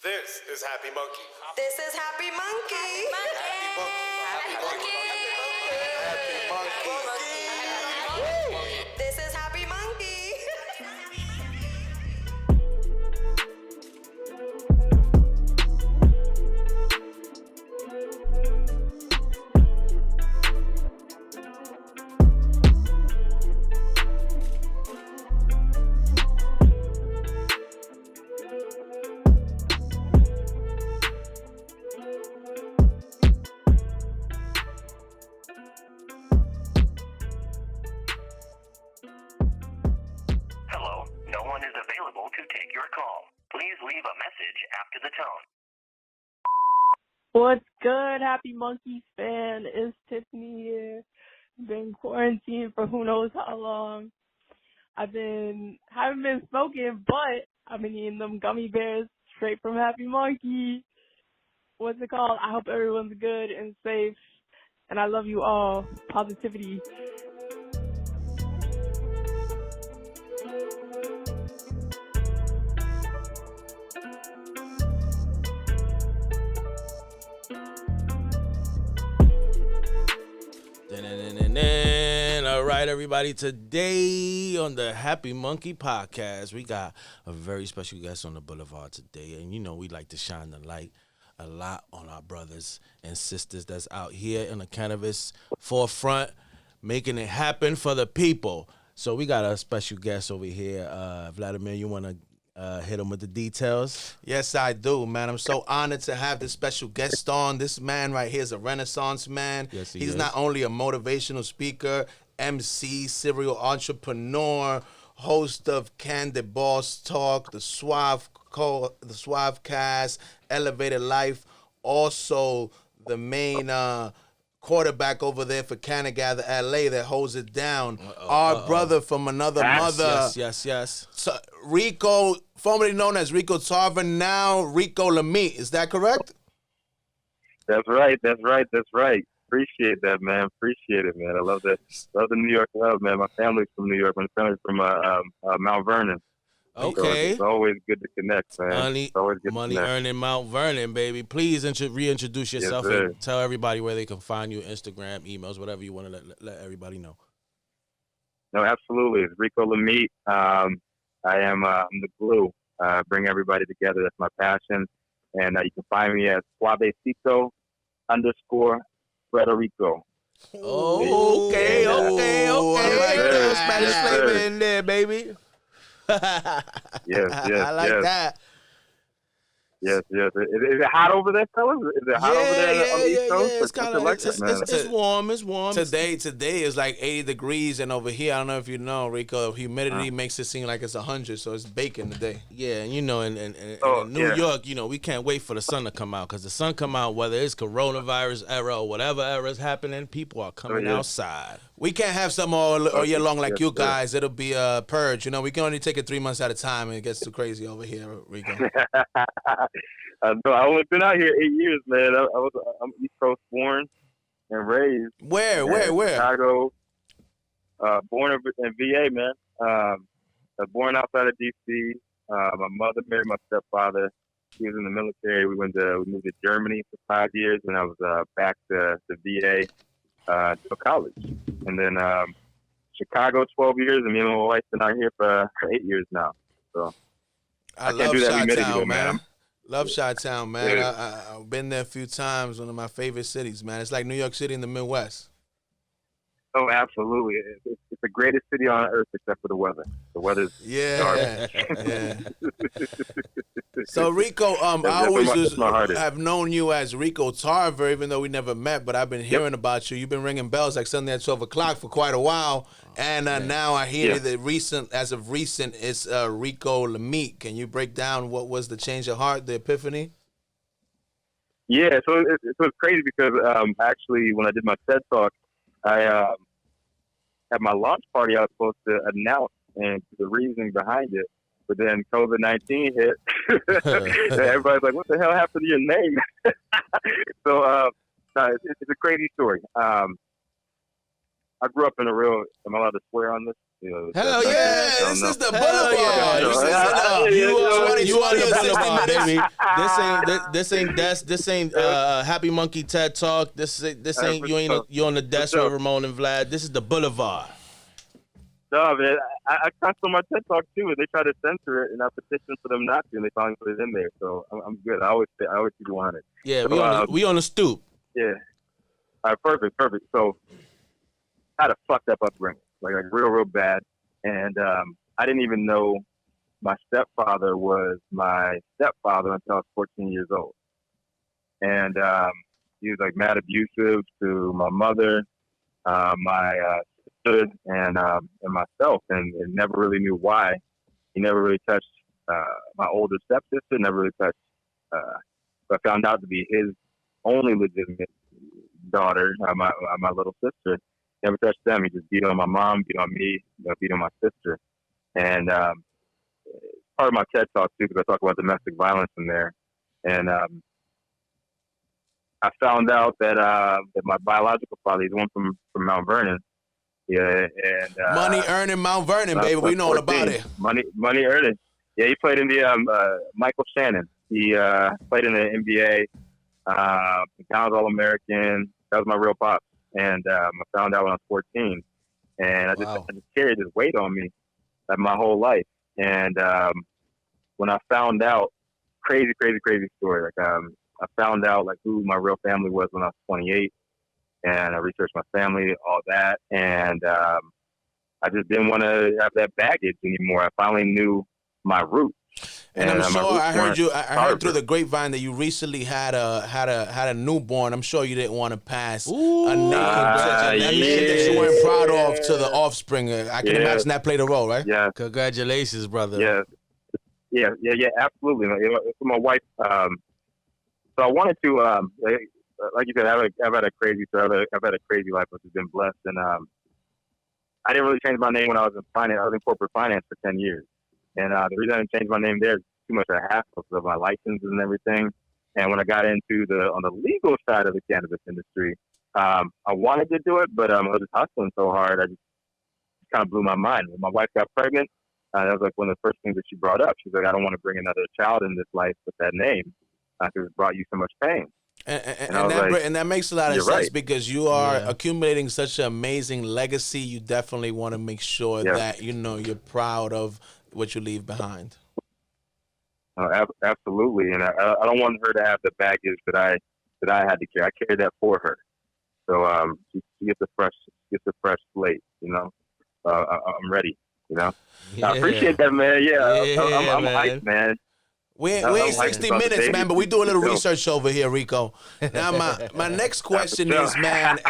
This is Happy Monkey. This is Happy Monkey. Happy Monkey. Happy Monkey. This is Happy Monkey. Hello, no one is available to take your call. Please leave a message after the tone. What's good, Happy Monkeys fan? It's Tiffany here. Been quarantined for who knows how long. Haven't been smoking, but I've been eating them gummy bears straight from Happy Monkey. What's it called? I hope everyone's good and safe, and I love you all. Positivity. All right, everybody. Today on the Happy Monkey podcast, we got a very special guest on the boulevard today. And, you know, we like to shine the light a lot on our brothers and sisters that's out here in the cannabis forefront, making it happen for the people. So we got a special guest over here. Vladimir, you want to hit him with the details? Yes, I do, man. I'm so honored to have this special guest on. This man right here is a Renaissance man. Yes, he He's is. not only a motivational speaker, MC, serial entrepreneur, host of Candid Boss Talk, the Suave Cast, Elevated Life, also the main quarterback over there for Canna Gather LA that holds it down. Our brother from another mother. Yes. So, Rico, formerly known as Rico Tarver, now Rico Lamitte. Is that correct? That's right. Appreciate that, man. Appreciate it, man. I love that. Love the New York love, man. My family's from New York. My family's from Mount Vernon. Okay. So it's always good to connect, man. It's always good Money to connect. earning Mount Vernon, baby. Please reintroduce yourself sir. and tell everybody where they can find you, Instagram, emails, whatever you want to let everybody know. No, absolutely. It's Rico Lamitte. I'm the glue. Bring everybody together. That's my passion. And you can find me at Suavecito _Frederico. Okay. I like Yes, that. sir. Spanish Yes, flavor sir. in there, baby. Yes. I like that. Yes. Is it hot over there, fellas? Is it hot over there on the East Coast? It's kind of it's warm. It's warm. Today is like 80 degrees, and over here, I don't know if you know, Rico, humidity makes it seem like it's 100, so it's baking today. Yeah, and you know, in New yeah. York, you know, we can't wait for the sun to come out, because the sun come out, whether it's coronavirus era or whatever era is happening, people are coming outside. We can't have some all year long like Yes, you sir. guys. It'll be a purge. You know, we can only take it 3 months at a time, and it gets too crazy over here, Rico. No, I only been out here 8 years, man. I'm East Coast born and raised. Where? Chicago. Born in VA, man. Born outside of DC. My mother married my stepfather. He was in the military. We moved to Germany for 5 years, and I was back to the VA to college, and then Chicago 12 years, and me and my wife been out here for 8 years now. So I can't love do that. We met Chi-Town, ago, man. man. Love Chi-Town, man. Yeah. I've been there a few times. One of my favorite cities, man. It's like New York City in the Midwest. Oh, absolutely. It's the greatest city on earth except for the weather. The weather's Yeah. So Rico, I That's always my hardest. have known you as Rico Tarver, even though we never met. But I've been hearing about you. You've been ringing bells like Sunday at 12 o'clock for quite a while, and now I hear that as of recent, it's Rico Lamitte. Can you break down what was the change of heart, the epiphany? Yeah, so it's crazy because actually when I did my TED Talk, I had my launch party I was supposed to announce and the reasoning behind it. But then COVID-19 hit. And everybody's like, what the hell happened to your name? So it's a crazy story. I grew up in am I allowed to swear on this? Hell yeah! This is the Boulevard. yeah. You on the 60 Boulevard, minutes. baby. This ain't Happy Monkey TED Talk. This ain't you on the desk with Ramon and Vlad. This is the Boulevard. No, man, I cancel my TED Talk too, and they try to censor it, and I petitioned for them not to, and they finally put it in there. So I'm good. I always keep 100. Yeah, So, we on the stoop. Yeah. All right, perfect. So I had a fucked up upbringing, like real bad, and I didn't even know my stepfather was my stepfather until I was 14 years old, and he was like mad abusive to my mother, my sister, and myself, and never really knew why. He never really touched my older stepsister. Never really touched. But I found out to be his only legitimate daughter, my little sister. Never touched them. He just beat on my mom, beat on me, beat on my sister. And part of my TED Talk too, because I talk about domestic violence in there. And I found out that my biological father, he's one from Mount Vernon. Yeah, and Money earning Mount Vernon, baby. We know all about it. Money earning. Yeah, he played in the Michael Shannon. He played in the NBA. McDonald's All-American. That was my real pops. And I found out when I was 14. And I just carried this weight on me my whole life. And when I found out, crazy story. Like I found out like who my real family was when I was 28. And I researched my family, all that. And I just didn't want to have that baggage anymore. I finally knew my roots. And I'm sure I heard through the grapevine that you recently had a newborn. I'm sure you didn't want to pass a name that you weren't proud of to the offspring. I can imagine that played a role, right? Yeah. Congratulations, brother. Yeah, absolutely. For my wife, so I wanted to, like you said, I've had a crazy life, which has been blessed, and I didn't really change my name when I was in finance. I was in corporate finance for 10 years. And the reason I didn't change my name there is too much of a hassle of my licenses and everything. And when I got into on the legal side of the cannabis industry, I wanted to do it, but I was just hustling so hard, I just kind of blew my mind. When my wife got pregnant, that was like one of the first things that she brought up. She's like, I don't want to bring another child in this life with that name because it brought you so much pain. And that makes a lot of sense, right. Because you are accumulating such an amazing legacy. You definitely want to make sure that you're proud of what you leave behind. Absolutely, and I don't want her to have the baggage that I had to carry. I carried that for her, so she gets a fresh slate. I'm ready. I appreciate that, man. I'm hyped, man. We ain't 60 minutes, man, but we do a little research over here, Rico. Now, my next question is, man,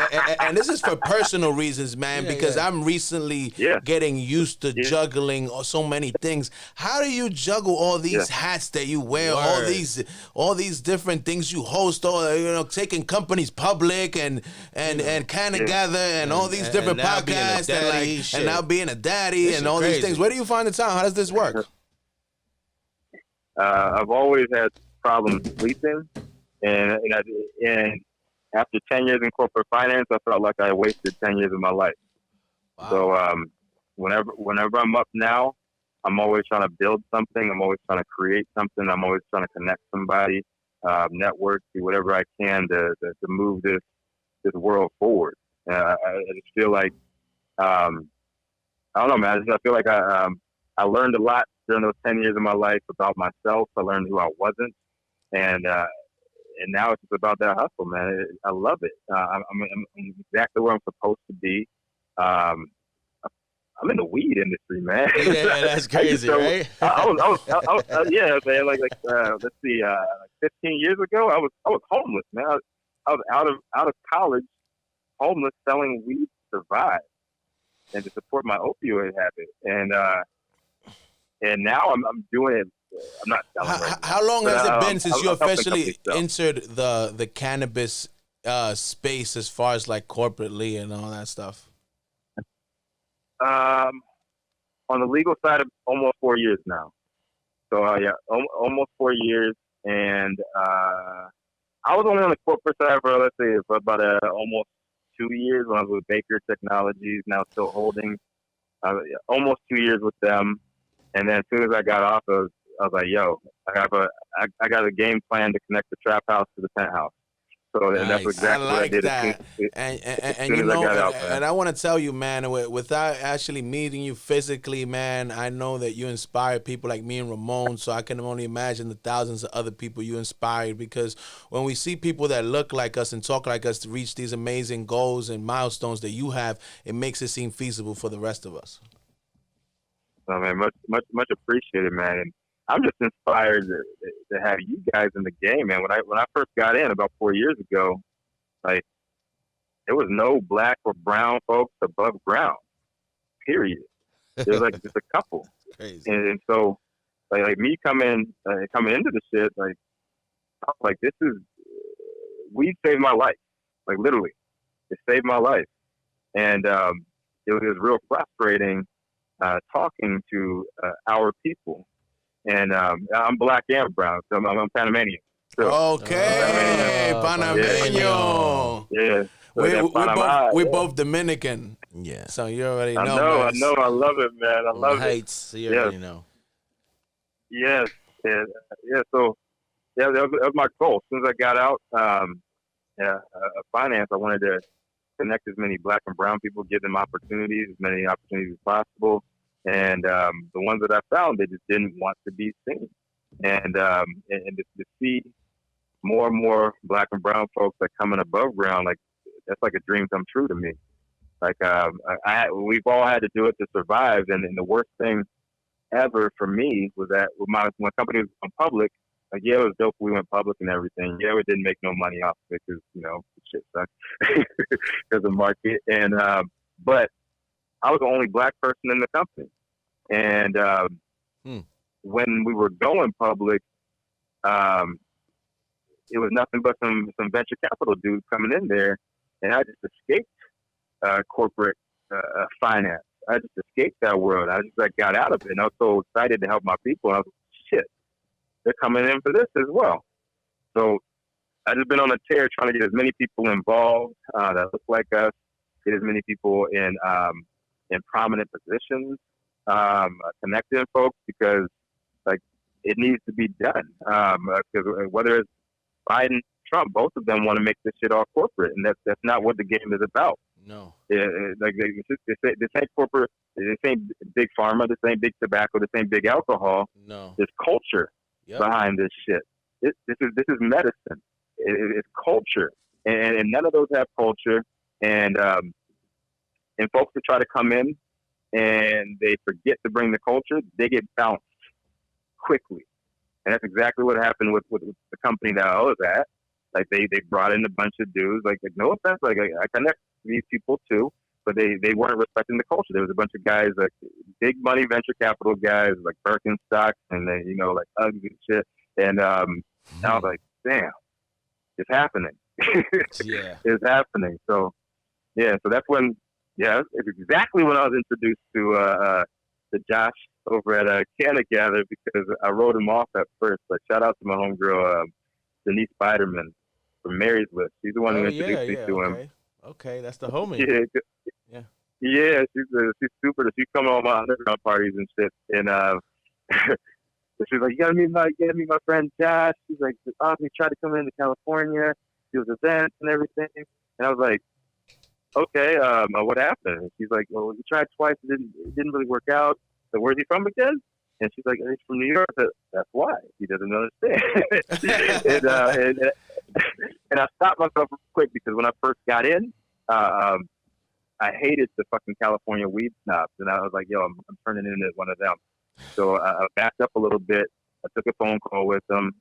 and this is for personal reasons, man, because I'm recently getting used to juggling so many things. How do you juggle all these hats that you wear, all these different things you host, taking companies public and kind of gather and all these different podcasts and now being a daddy and all these things? Where do you find the time? How does this work? I've always had problems sleeping, and after 10 years in corporate finance, I felt like I wasted 10 years of my life. Wow. So whenever I'm up now, I'm always trying to build something. I'm always trying to create something. I'm always trying to connect somebody, network, do whatever I can to move this world forward. I just feel like I don't know, man. I feel like I learned a lot during those 10 years of my life about myself. I learned who I wasn't. And now it's just about that hustle, man. I love it. I'm exactly where I'm supposed to be. I'm in the weed industry, man. Yeah, that's crazy, right? I was, yeah, man. Like let's see, 15 years ago, I was homeless, man. I was out of college, homeless, selling weed to survive and to support my opioid habit. And now I'm doing it. I'm not selling right now. How long has it been since you officially entered the cannabis space as far as like corporately and all that stuff? On the legal side, of almost 4 years now. So almost 4 years, and I was only on the corporate side for about almost 2 years when I was with Baker Technologies. Now still holding. almost 2 years with them. And then as soon as I got off, I was like, yo, I got a game plan to connect the trap house to the penthouse. So and that's Nice. exactly I what I like did that. as And soon you as I know, got out, man. and I want to tell you, man, without actually meeting you physically, man, I know that you inspire people like me and Ramon. So I can only imagine the thousands of other people you inspired. Because when we see people that look like us and talk like us to reach these amazing goals and milestones that you have, it makes it seem feasible for the rest of us. So, man, much appreciated, man. And I'm just inspired to have you guys in the game, man. When I first got in about 4 years ago, like there was no black or brown folks above ground. Period. There was like just a couple, Crazy. and so like me coming into the shit, like I was like this is weed saved my life, like literally, it saved my life, and it was real frustrating talking to our people. And I'm black and brown, so I'm Panamanian. So, Okay, Panameño. yeah. So We're both Dominican. Yeah. So you already I know. know, man. I love it, man. I On love the it. heights, so you Yes. already know. Yes, yeah. So, yeah, that was my goal. As soon as I got out, finance, I wanted to connect as many black and brown people, give them opportunities, as many opportunities as possible. And the ones that I found, they just didn't want to be seen. And to see more and more black and brown folks like coming above ground, like that's like a dream come true to me. Like we've all had to do it to survive, and the worst thing ever for me was that when company was going public, like yeah, it was dope. We went public and everything. Yeah, we didn't make no money off of it because shit sucks because of the market. And but I was the only black person in the company, and when we were going public, it was nothing but some venture capital dudes coming in there, and I just escaped corporate finance. I just escaped that world. I just got out of it, and I was so excited to help my people. And I was like, shit, they're coming in for this as well. So I just been on a tear trying to get as many people involved that look like us, get as many people in prominent positions, connecting folks, because like it needs to be done. Because whether it's Biden, Trump, both of them want to make this shit all corporate, and that's not what the game is about. No. Like this ain't corporate, this ain't big pharma, this ain't big tobacco, this ain't big alcohol. No. There's culture behind this shit. This is medicine. It's culture, and none of those have culture. And folks that try to come in and they forget to bring the culture, they get bounced quickly. And that's exactly what happened with the company that I was at. Like they brought in a bunch of dudes. Like no offense, like I connect these people too, but they weren't respecting the culture. There was a bunch of guys, like big money venture capital guys, like Birkenstocks, and they like Uggs and shit. And I was like, damn, it's happening. Yeah, it's happening. So yeah, so that's when it's exactly when I was introduced to Josh over at Canada Gather, because I wrote him off at first. But shout out to my homegirl Denise Spiderman from Mary's List. She's the one who introduced me to him. Okay, that's the homie. Yeah, she's super. She come to all my underground parties and shit. And she's like, you gotta meet my friend Josh. She's like, he tried to come into California, do his events and everything. And I was like, okay, what happened? And she's like, well, we tried twice, it didn't really work out. So where's he from again? And she's like, he's from New York. I said, that's why. He doesn't understand. and I stopped myself real quick, because when I first got in, I hated the fucking California weed snobs. And I was like, yo, I'm turning into one of them. So I backed up a little bit. I took a phone call with them.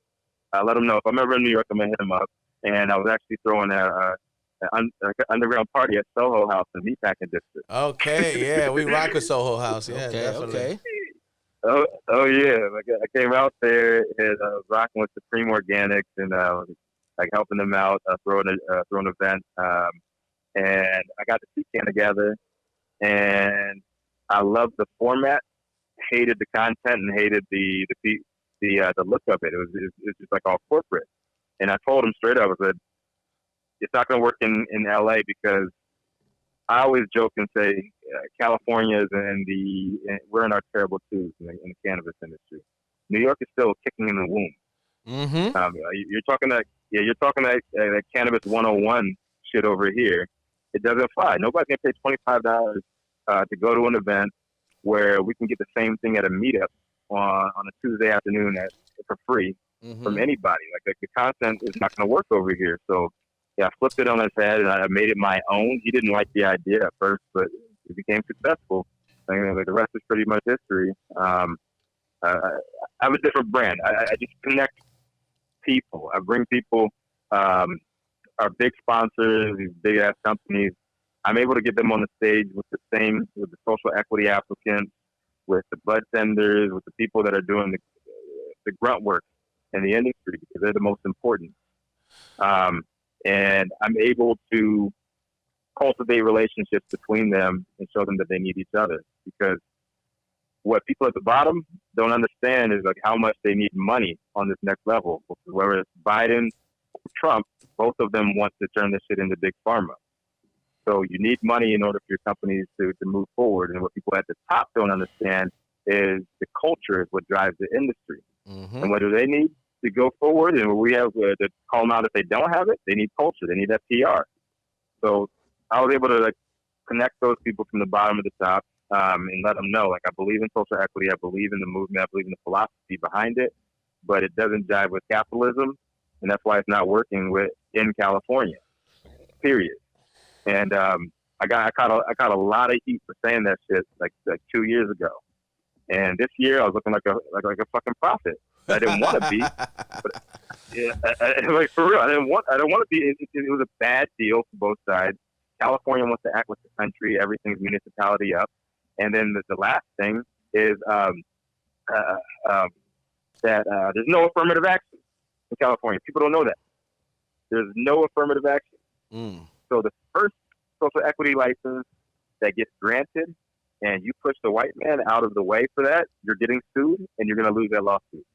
I let them know if I'm ever in New York, I'm going to hit them up. And I was actually throwing an underground party at Soho House in Meatpacking District. Okay, yeah, we rock with Soho House. Yeah, definitely. Okay. Oh yeah, like I came out there and rocking with Supreme Organics and like helping them out, throwing an event, and I got to see Canada Gather, and I loved the format, hated the content, and hated the look of it. It was just like all corporate, and I told them straight up, I said, it's not going to work in LA, because I always joke and say California is we're in our terrible twos in the cannabis industry. New York is still kicking in the womb. Mm-hmm. You're talking that cannabis 101 shit over here. It doesn't fly. Nobody's gonna pay $25 to go to an event where we can get the same thing at a meetup on a Tuesday afternoon for free from anybody. Like the content is not gonna work over here. So yeah, I flipped it on his head and I made it my own. He didn't like the idea at first, but it became successful. I mean, like the rest is pretty much history. I have a different brand. I just connect people. I bring people, our big sponsors, these big ass companies. I'm able to get them on the stage with the social equity applicants, with the bud tenders, with the people that are doing the grunt work in the industry because they're the most important. And I'm able to cultivate relationships between them and show them that they need each other. Because what people at the bottom don't understand is like how much they need money on this next level. Whether it's Biden or Trump, both of them want to turn this shit into big pharma. So you need money in order for your companies to move forward. And what people at the top don't understand is the culture is what drives the industry. And what do they need to go forward? And we have to call them out if they don't have it. They need culture. They need that PR. So I was able to like connect those people from the bottom to the top and let them know, like, I believe in social equity. I believe in the movement. I believe in the philosophy behind it, but it doesn't jive with capitalism. And that's why it's not working in California, period. And I caught a lot of heat for saying that shit like 2 years ago. And this year I was looking like a fucking prophet. I didn't want to be, but yeah, like for real, I don't want to be. It was a bad deal for both sides. California wants to act with the country, everything's municipality up, and then the last thing is that there's no affirmative action in California. People don't know that there's no affirmative action. So the first social equity license that gets granted, and you push the white man out of the way for that, you're getting sued, and you're going to lose that lawsuit.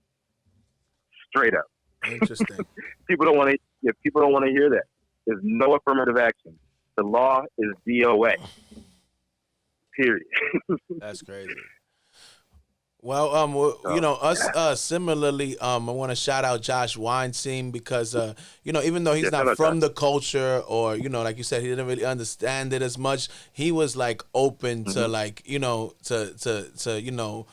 Straight up. Interesting. People don't want to hear that. There's no affirmative action. The law is DOA. Period. That's crazy. Well, you know, us similarly, I want to shout out Josh Weinstein because, you know, even though he's not from the culture or, you know, like you said, he didn't really understand it as much. He was like open to like, you know, to you know,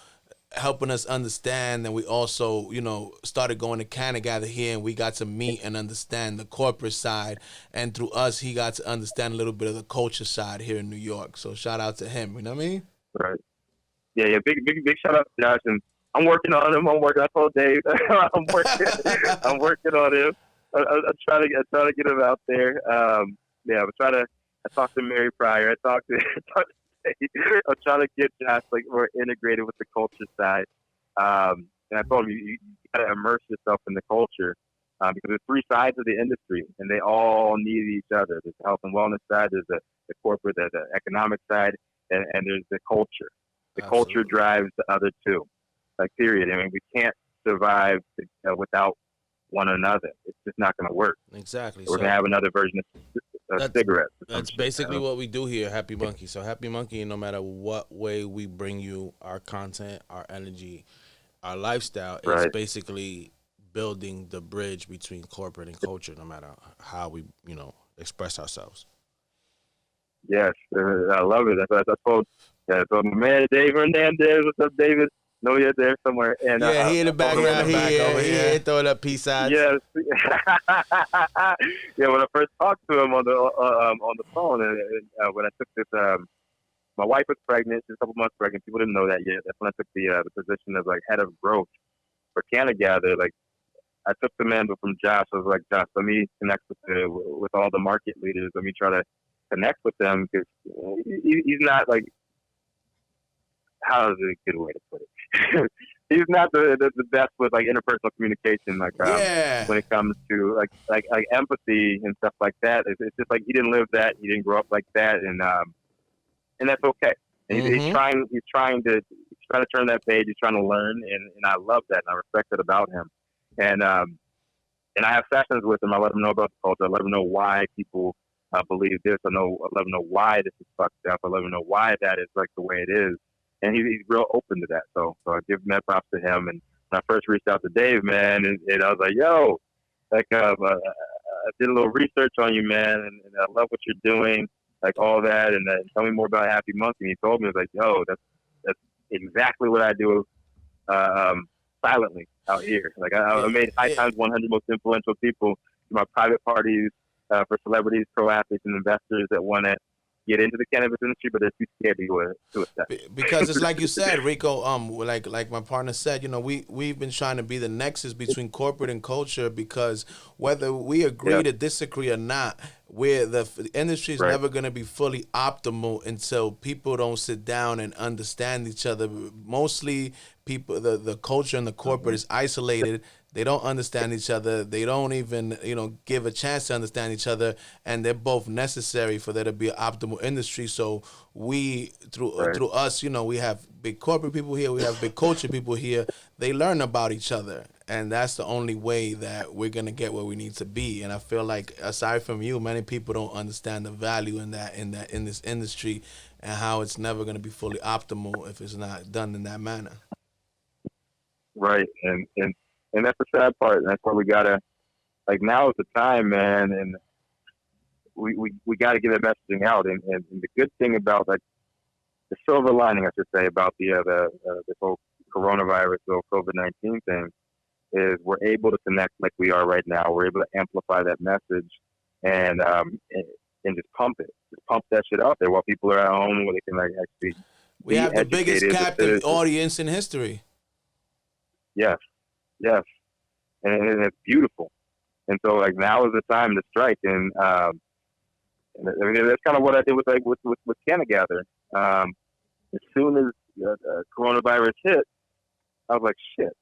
helping us understand. And we also, you know, started going to Canada here and we got to meet and understand the corporate side. And through us, he got to understand a little bit of the culture side here in New York. So shout out to him. You know what I mean? Right. Yeah. Big shout out to Josh, and I'm working on him. I told Dave, I'm working on him. I try to get him out there. I talked to Mary Pryor. I talked to Dave. I'm trying to get Josh like more integrated with the culture side. And I told him you got to immerse yourself in the culture because there's three sides of the industry, and they all need each other. There's the health and wellness side. There's the corporate, the economic side, and there's the culture. The Absolutely. Culture drives the other two, like period. I mean, we can't survive without one another. It's just not going to work. Exactly. We're going to have another version of cigarettes. That's basically what we do here, Happy Monkey. So Happy Monkey, no matter what way we bring you our content, our energy, our lifestyle, it's basically building the bridge between corporate and culture, no matter how we, you know, express ourselves. Yes, I love it. That's told. Yeah, so my man Dave Hernandez, what's up, David? No, you're there somewhere. And yeah, he in the background. He throwing up peace signs. Yes. Yeah. When I first talked to him on the phone, and when I took this, my wife was pregnant. She's a couple months pregnant. People didn't know that yet. That's when I took the position of like head of growth for Canada. Like I took the man from Josh. I was like, Josh, let me connect with all the market leaders. Let me try to connect with them because he's not like. How is it a good way to put it? He's not the best with like interpersonal communication, like when it comes to like empathy and stuff like that. It's just like he didn't live that, he didn't grow up like that, and that's okay. And he's trying to turn that page. He's trying to learn, and I love that, and I respect it about him. And I have sessions with him. I let him know about the culture. I let him know why people believe this. I let him know why this is fucked up. I let him know why that is like the way it is, and he's real open to that. So I give mad props to him. And when I first reached out to Dave, man, and I was like, yo, like I did a little research on you, man, and I love what you're doing, like all that, and tell me more about Happy Monkey. And he told me, I was like, yo, that's exactly what I do silently out here. Like I made High Times 100 most influential people to my private parties for celebrities, pro athletes, and investors that want to get into the cannabis industry, but they're too scared to go to a step. Because it's like you said, Rico. Like my partner said, you know, we've been trying to be the nexus between corporate and culture, because whether we agree to disagree or not, the industry is never going to be fully optimal until people don't sit down and understand each other. Mostly, people, the culture and the corporate is isolated. They don't understand each other. They don't even, give a chance to understand each other, and they're both necessary for there to be an optimal industry. So we, through us, we have big corporate people here. We have big culture people here. They learn about each other, and that's the only way that we're gonna get where we need to be. And I feel like, aside from you, many people don't understand the value in this industry, and how it's never gonna be fully optimal if it's not done in that manner. Right, and that's the sad part. That's where we gotta, like, now is the time, man, and we gotta get that messaging out. And the good thing about, like, the silver lining, I should say, about the whole coronavirus or COVID-19 thing is we're able to connect like we are right now. We're able to amplify that message and just pump that shit out there while people are at home, where they can, like, actually. We have the biggest captive audience in history. Yes. And it's beautiful. And so, like, now is the time to strike. And I mean, that's kind of what I did with Canna Gather. As soon as coronavirus hit, I was like, shit.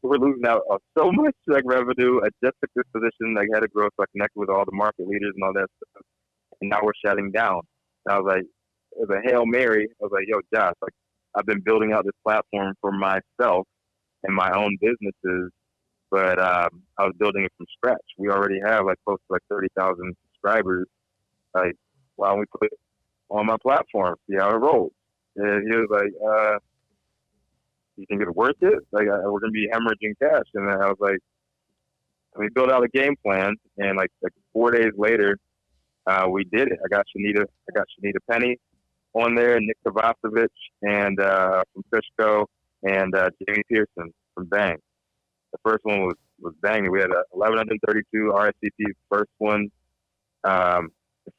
We're losing out on so much, like, revenue. I just took this position, like, head of growth, so I connected with all the market leaders and all that stuff. And now we're shutting down. And I was like, it was a Hail Mary. I was like, yo, Josh, like, I've been building out this platform for myself and my own businesses, but I was building it from scratch. We already have, like, close to, like, 30,000 subscribers. Like, why don't we put it on my platform, see how it rolls? And he was like, you think it's worth it? Like, we're going to be hemorrhaging cash. And then I was like, we built out a game plan, and like 4 days later, we did it. I got Shanita Penny on there, Nick Kovacevic, and from Fishco, and Jamie Pearson from Bang. The first one was Bang. We had 1,132 RSVP. First one. The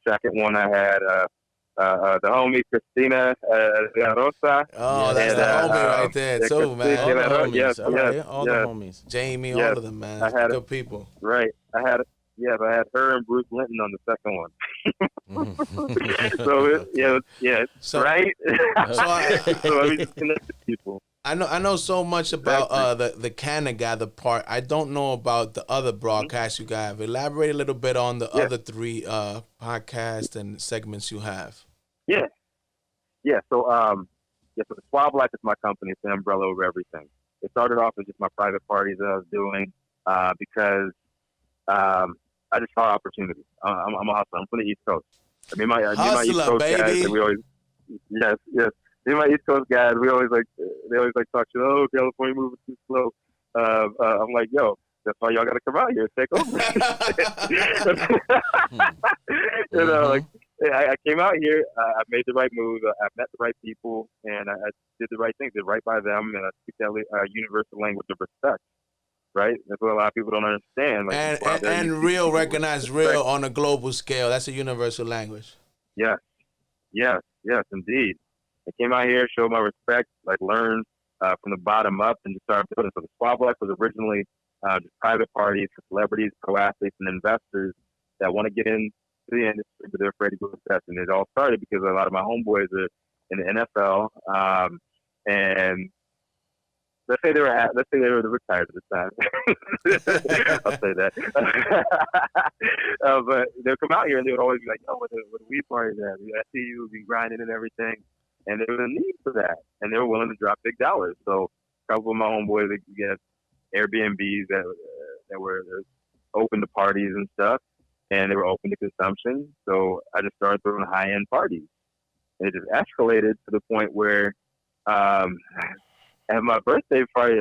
second one, I had the homie Christina Rosa. Oh, that's the homie right there too, man. All the homies. All the homies. Jamie, all of them, man. I had good people. Right. I had her and Bruce Linton on the second one. So right. So let me just connect to people. I know so much about the Canna Gather part. I don't know about the other broadcasts you have. Elaborate a little bit on the other three podcasts and segments you have. So the Suave Life is my company. It's an umbrella over everything. It started off as just my private parties that I was doing because I just saw opportunity. I'm a hustler. I'm from the East Coast. Me and my East Coast guys, and we always Me and my East Coast guys, they always talk shit. Oh, California moving too slow. I'm like, yo, that's why y'all got to come out here and take over. I came out here. I made the right move. I met the right people, and I did the right thing. Did right by them, and I speak that universal language of respect. Right? That's what a lot of people don't understand. Like, and real, recognize real on a global scale. That's a universal language. Yes, indeed. I came out here, showed my respect, like, learned from the bottom up, and just started building. So the Suave Life was originally just private parties for celebrities, pro athletes, and investors that want to get into the industry, but they're afraid to go invest. And it all started because a lot of my homeboys are in the NFL, and let's say they were retired at the time. I'll say that. But they'll come out here and they would always be like, "Yo, what the weed parties at? I see you be grinding and everything." And there was a need for that, and they were willing to drop big dollars. So a couple of my homeboys, they get Airbnbs that were open to parties and stuff, and they were open to consumption. So I just started throwing high-end parties. And it just escalated to the point where at my birthday party,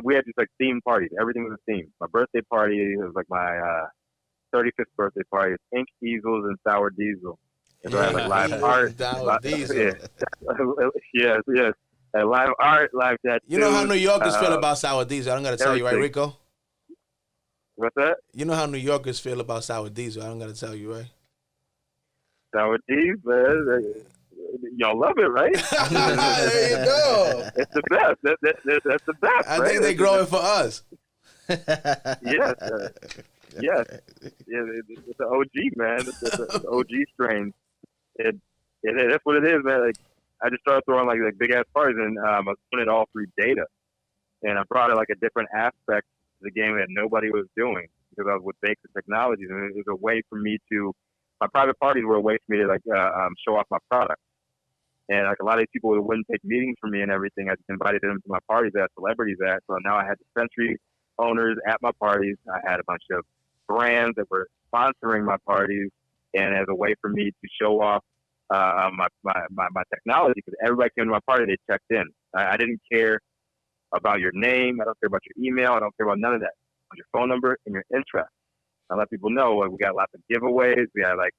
we had just like themed parties. Everything was a theme. My birthday party was like my 35th birthday party. Pink easels and sour diesel. And so I had like live art. Sour diesel. Yes, yes. And live art, live tattoos. You know how New Yorkers feel about sour diesel. I don't got to tell you, right, everything. Rico? What's that? You know how New Yorkers feel about sour diesel. I don't got to tell you, right? Sour diesel, man. Y'all love it, right? There you go. It's the best. That's the best. I right? think they grow it for us. Yes. Yes. Yeah, it's an OG, man. It's an OG strain. That's what it is, man. Like, I just started throwing like big ass parties, and I was doing it all through data, and I brought it like a different aspect to the game that nobody was doing because I was with Baker Technologies, and it was a way for me to. My private parties were a way for me to like show off my product, and like a lot of these people wouldn't take meetings from me and everything. I just invited them to my parties that celebrities at. So now I had dispensary owners at my parties. I had a bunch of brands that were sponsoring my parties, and as a way for me to show off my technology, because everybody came to my party, they checked in. I didn't care about your name. I don't care about your email. I don't care about none of that. Your phone number and your interest. I let people know like, we got lots of giveaways. We got like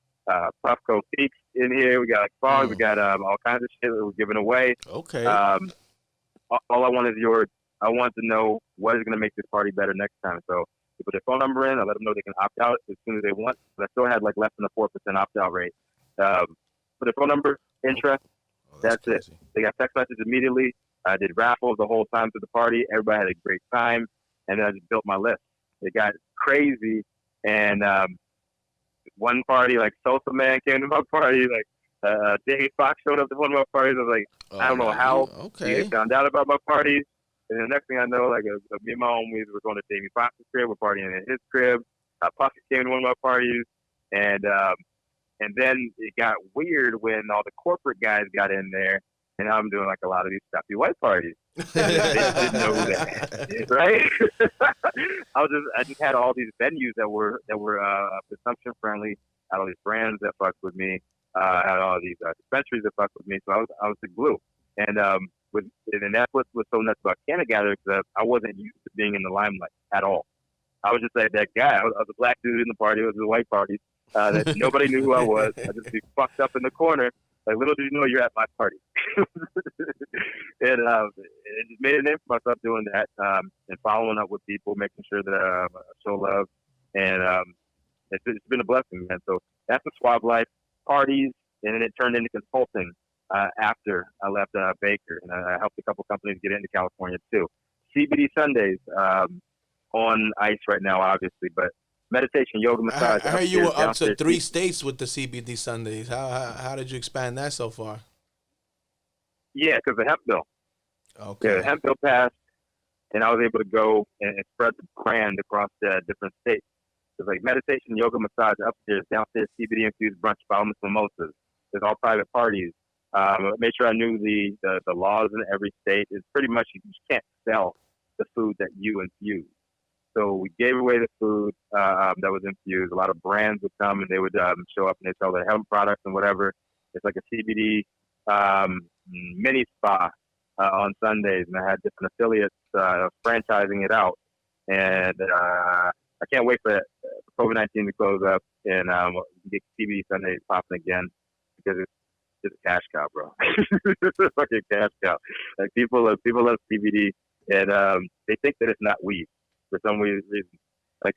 Puffco Peaks in here. We got like frogs. We got all kinds of shit that we're giving away. Okay. All I want is yours. I want to know what is going to make this party better next time. So they put their phone number in. I let them know they can opt out as soon as they want. But I still had like less than a 4% opt out rate. Put their phone number, interest. That's it. They got text messages immediately. I did raffles the whole time through the party. Everybody had a great time. And then I just built my list. It got crazy. And one party, like Sosa Man came to my party. Like Jamie Foxx showed up to one of my parties. I was like, I don't know how he found out about my parties. And the next thing I know, like me and my homies were going to Jamie Foxx's crib. We're partying at his crib. Puffy came to one of my parties. And then it got weird when all the corporate guys got in there. And I'm doing like a lot of these stuffy white parties. They didn't know that, right? I just had all these venues that were consumption friendly. Had all these brands that fucked with me. Had all these dispensaries that fucked with me. So I was the glue. And that's what was so nuts about Canada Gather, because I wasn't used to being in the limelight at all. I was just like that guy. I was a black dude in the party. It was a white party. That nobody knew who I was. I just be fucked up in the corner. Like, little do you know, you're at my party. And it just made a name for myself doing that, and following up with people, making sure that I show love. And it's been a blessing, man. So that's the Suave Life parties, and then it turned into consulting after I left Baker. And I helped a couple companies get into California, too. CBD Sundays on ice right now, obviously, but meditation, yoga, massage. I heard you were up to 3 states with the CBD Sundays. How did you expand that so far? Yeah, because the hemp bill. Okay. Yeah, the hemp bill passed, and I was able to go and spread the brand across different states. It's like meditation, yoga, massage, upstairs, downstairs, CBD infused brunch, bottomless mimosas. There's all private parties. Made sure I knew the laws in every state. It's pretty much you just can't sell the food that you infuse. So we gave away the food that was infused. A lot of brands would come and they would show up and they sell their hemp products and whatever. It's like a CBD mini spa on Sundays, and I had different affiliates franchising it out. And I can't wait for COVID-19 to close up and get CBD Sundays popping again, because it's a cash cow, bro. It's a fucking cash cow. Like people love CBD, and they think that it's not weed. For some reason, like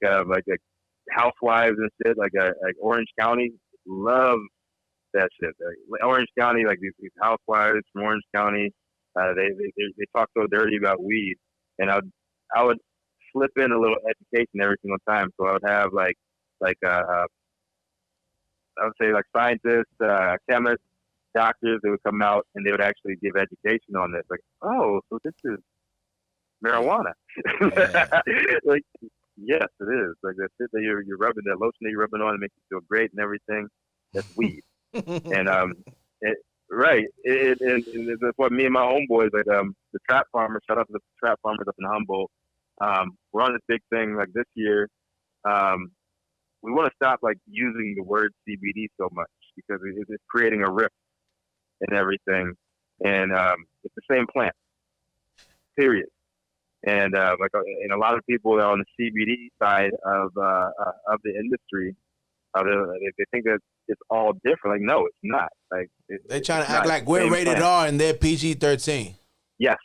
housewives and shit, like Orange County love that shit. Like Orange County, like these housewives from Orange County, they talk so dirty about weed, and I would slip in a little education every single time. So I would have I would say like scientists, chemists, doctors. They would come out and they would actually give education on this. Like, oh, so this is marijuana. Yeah. Like, yes, it is. Like that shit that you're rubbing, that lotion that you're rubbing on, it makes you feel great and everything. That's weed. And right. And that's what me and my homeboys, like the trap farmers. Shout out to the trap farmers up in Humboldt. We're on this big thing like this year. we want to stop like using the word CBD so much because it's creating a rift and everything. And it's the same plant, period. And and a lot of people that are on the CBD side of the industry, they think that it's all different. Like, no, it's not. Like, They're trying to not. act like It's the we're same rated plant. R and they're PG-13. Yes,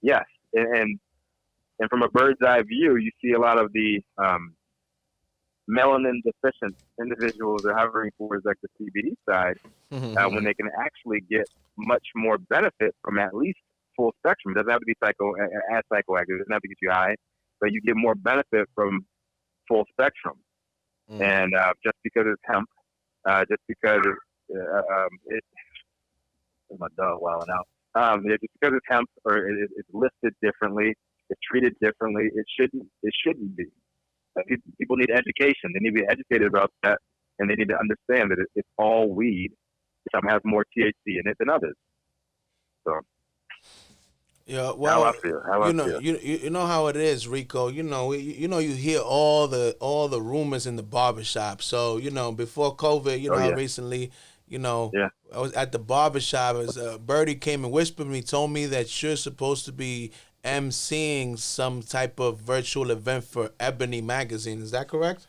yes, and from a bird's eye view, you see a lot of the melanin deficient individuals are hovering towards like the CBD side when they can actually get much more benefit from at least full spectrum. It doesn't have to be psychoactive. It doesn't have to get you high, but you get more benefit from full spectrum. And just because it's hemp, just because it's my dog wilding out. Just because it's hemp or it's listed differently, it's treated differently. It shouldn't be. People need education. They need to be educated about that, and they need to understand that it's all weed. Some has more THC in it than others. So, yeah, well, how I feel. You know how it is, Rico. You hear all the rumors in the barbershop. So before COVID, recently, I was at the barbershop as Birdie came and whispered me, told me that you're supposed to be emceeing some type of virtual event for Ebony magazine. Is that correct?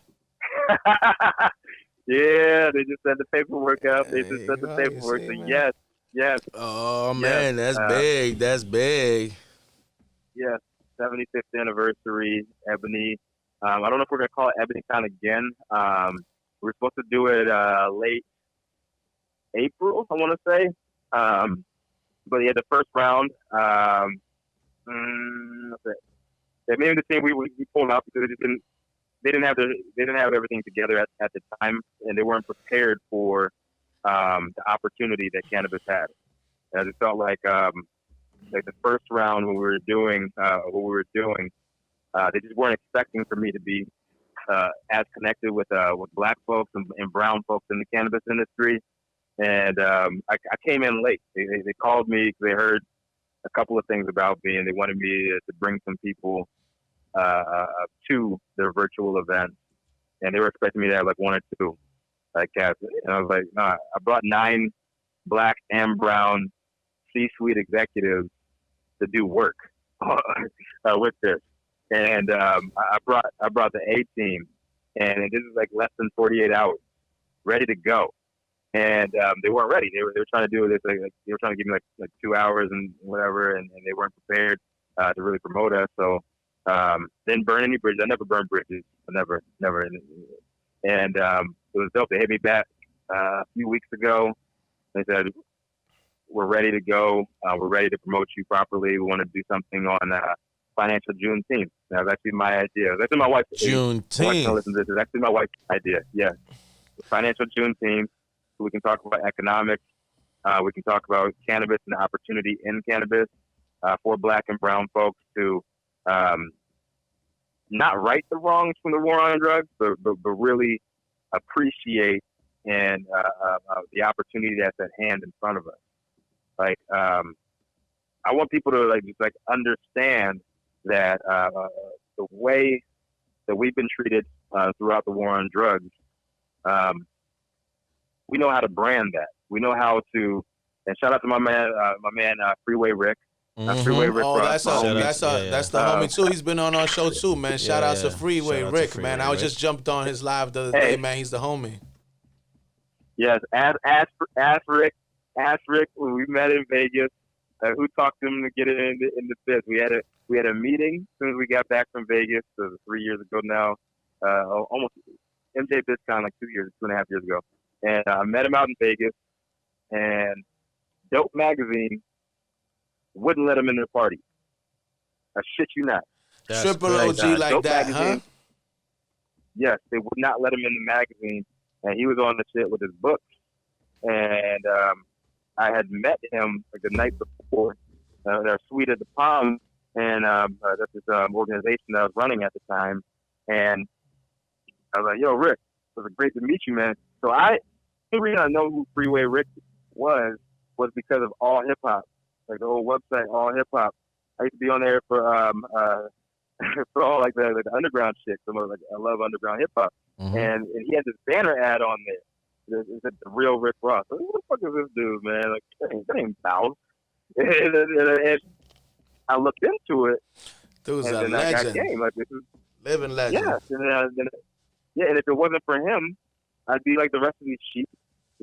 Yeah, they just sent the paperwork out. They just sent the paperwork. So yes. Oh man, that's big. That's big. Yes, 75th anniversary, Ebony. I don't know if we're gonna call it EbonyCon again. We're supposed to do it late April, I want to say. But yeah, the first round. Maybe the team we pulled out because they didn't have everything together at the time, and they weren't prepared for the opportunity that cannabis had. And it felt like the first round when we were doing they just weren't expecting for me to be as connected with black folks and brown folks in the cannabis industry. And I came in late. They called me because they heard a couple of things about me, and they wanted me to bring some people to their virtual event. And they were expecting me to have like one or two cats. And I was like, nah, I brought 9 black and brown C-suite executives to do work with this. And I brought the A team, and this is like less than 48 hours, ready to go. And they weren't ready. They were trying to do this. Like, they were trying to give me like 2 hours and whatever, and they weren't prepared to really promote us. So didn't burn any bridges. I never burned bridges. Never. And it was dope. They hit me back a few weeks ago. They said, "We're ready to go. We're ready to promote you properly. We want to do something on financial Juneteenth." That was actually my idea. It was actually my wife's idea. Juneteenth. Listen to this. It's actually my wife's idea. Yeah, financial Juneteenth. So we can talk about economics. We can talk about cannabis and the opportunity in cannabis for black and brown folks to not right the wrongs from the war on drugs, but really appreciate and the opportunity that's at hand in front of us. Like, I want people to just understand that the way that we've been treated throughout the war on drugs, we know how to brand that. We know how to. And shout out to my man, Freeway Rick. Freeway Rick. Oh, Ross, that's the homie too. He's been on our show too, man. Shout out to Freeway Shout out to Rick, Freeway man. I was Rick. just jumped on his live the other day, man. He's the homie. Yes, ask Rick. We met in Vegas. Who talked to him to get it in the fifth? We had a meeting as soon as we got back from Vegas. So it was 3 years ago now. Almost MJ BizCon, like 2.5 years ago. And I met him out in Vegas, and Dope Magazine wouldn't let him in their party. I shit you not. That's Triple crazy. OG like Dope that, Magazine, huh? Yes, they would not let him in the magazine, and he was on the shit with his books. And I had met him the night before in our suite at the Palm, and that's this organization that I was running at the time. And I was like, "Yo, Rick, it was great to meet you, man." So the reason I know who Freeway Rick was because of All Hip Hop, like the whole website All Hip Hop. I used to be on there for for all like the underground shit. Like I love underground hip hop, and he had this banner ad on there. It said the real Rick Ross. Like, who the fuck is this dude, man? Like that ain't Bow. And I looked into it, Dude's and a then I got legend. game. Like this is Living legend. yes, and and if it wasn't for him, I'd be like the rest of these sheep.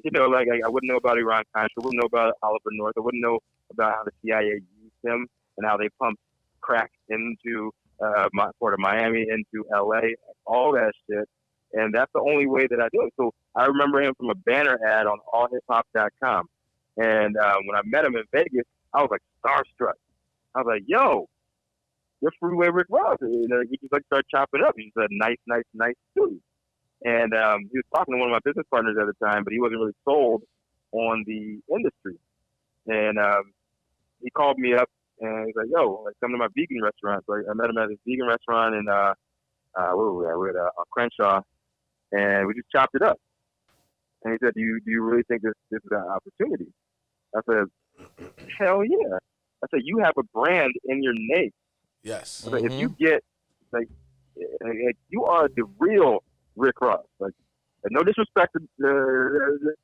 You know, like I wouldn't know about Iran Contra, I wouldn't know about Oliver North, I wouldn't know about how the CIA used him and how they pumped crack into Port of Miami, into LA, all that shit. And that's the only way that I do it. So I remember him from a banner ad on allhiphop.com. And when I met him in Vegas, I was like starstruck. I was like, yo, you're Freeway Rick Ross. You know, we just like start chopping up. He's a nice dude. And he was talking to one of my business partners at the time, but he wasn't really sold on the industry. And he called me up and he's like, yo, like, come to my vegan restaurant. So I met him at this vegan restaurant in, where were we at? We were at Crenshaw. And we just chopped it up. And he said, do you really think this is an opportunity? I said, hell yeah. I said, you have a brand in your name. Yes. I said, if you get, like, you are the real Rick Ross. Like, no disrespect to the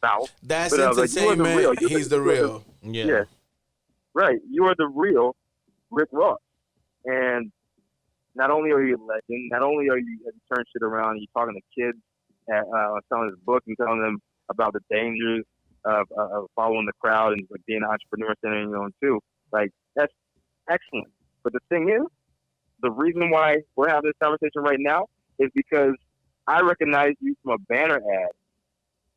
Bow. That's but, entertainment. Like, He's the real. Yeah. Right. You are the real Rick Ross. And not only are you a legend, not only have you turned shit around, you're talking to kids, telling his book and telling them about the dangers of following the crowd and like being an entrepreneur, standing on your own too. Like, that's excellent. But the thing is, the reason why we're having this conversation right now is because I recognize you from a banner ad.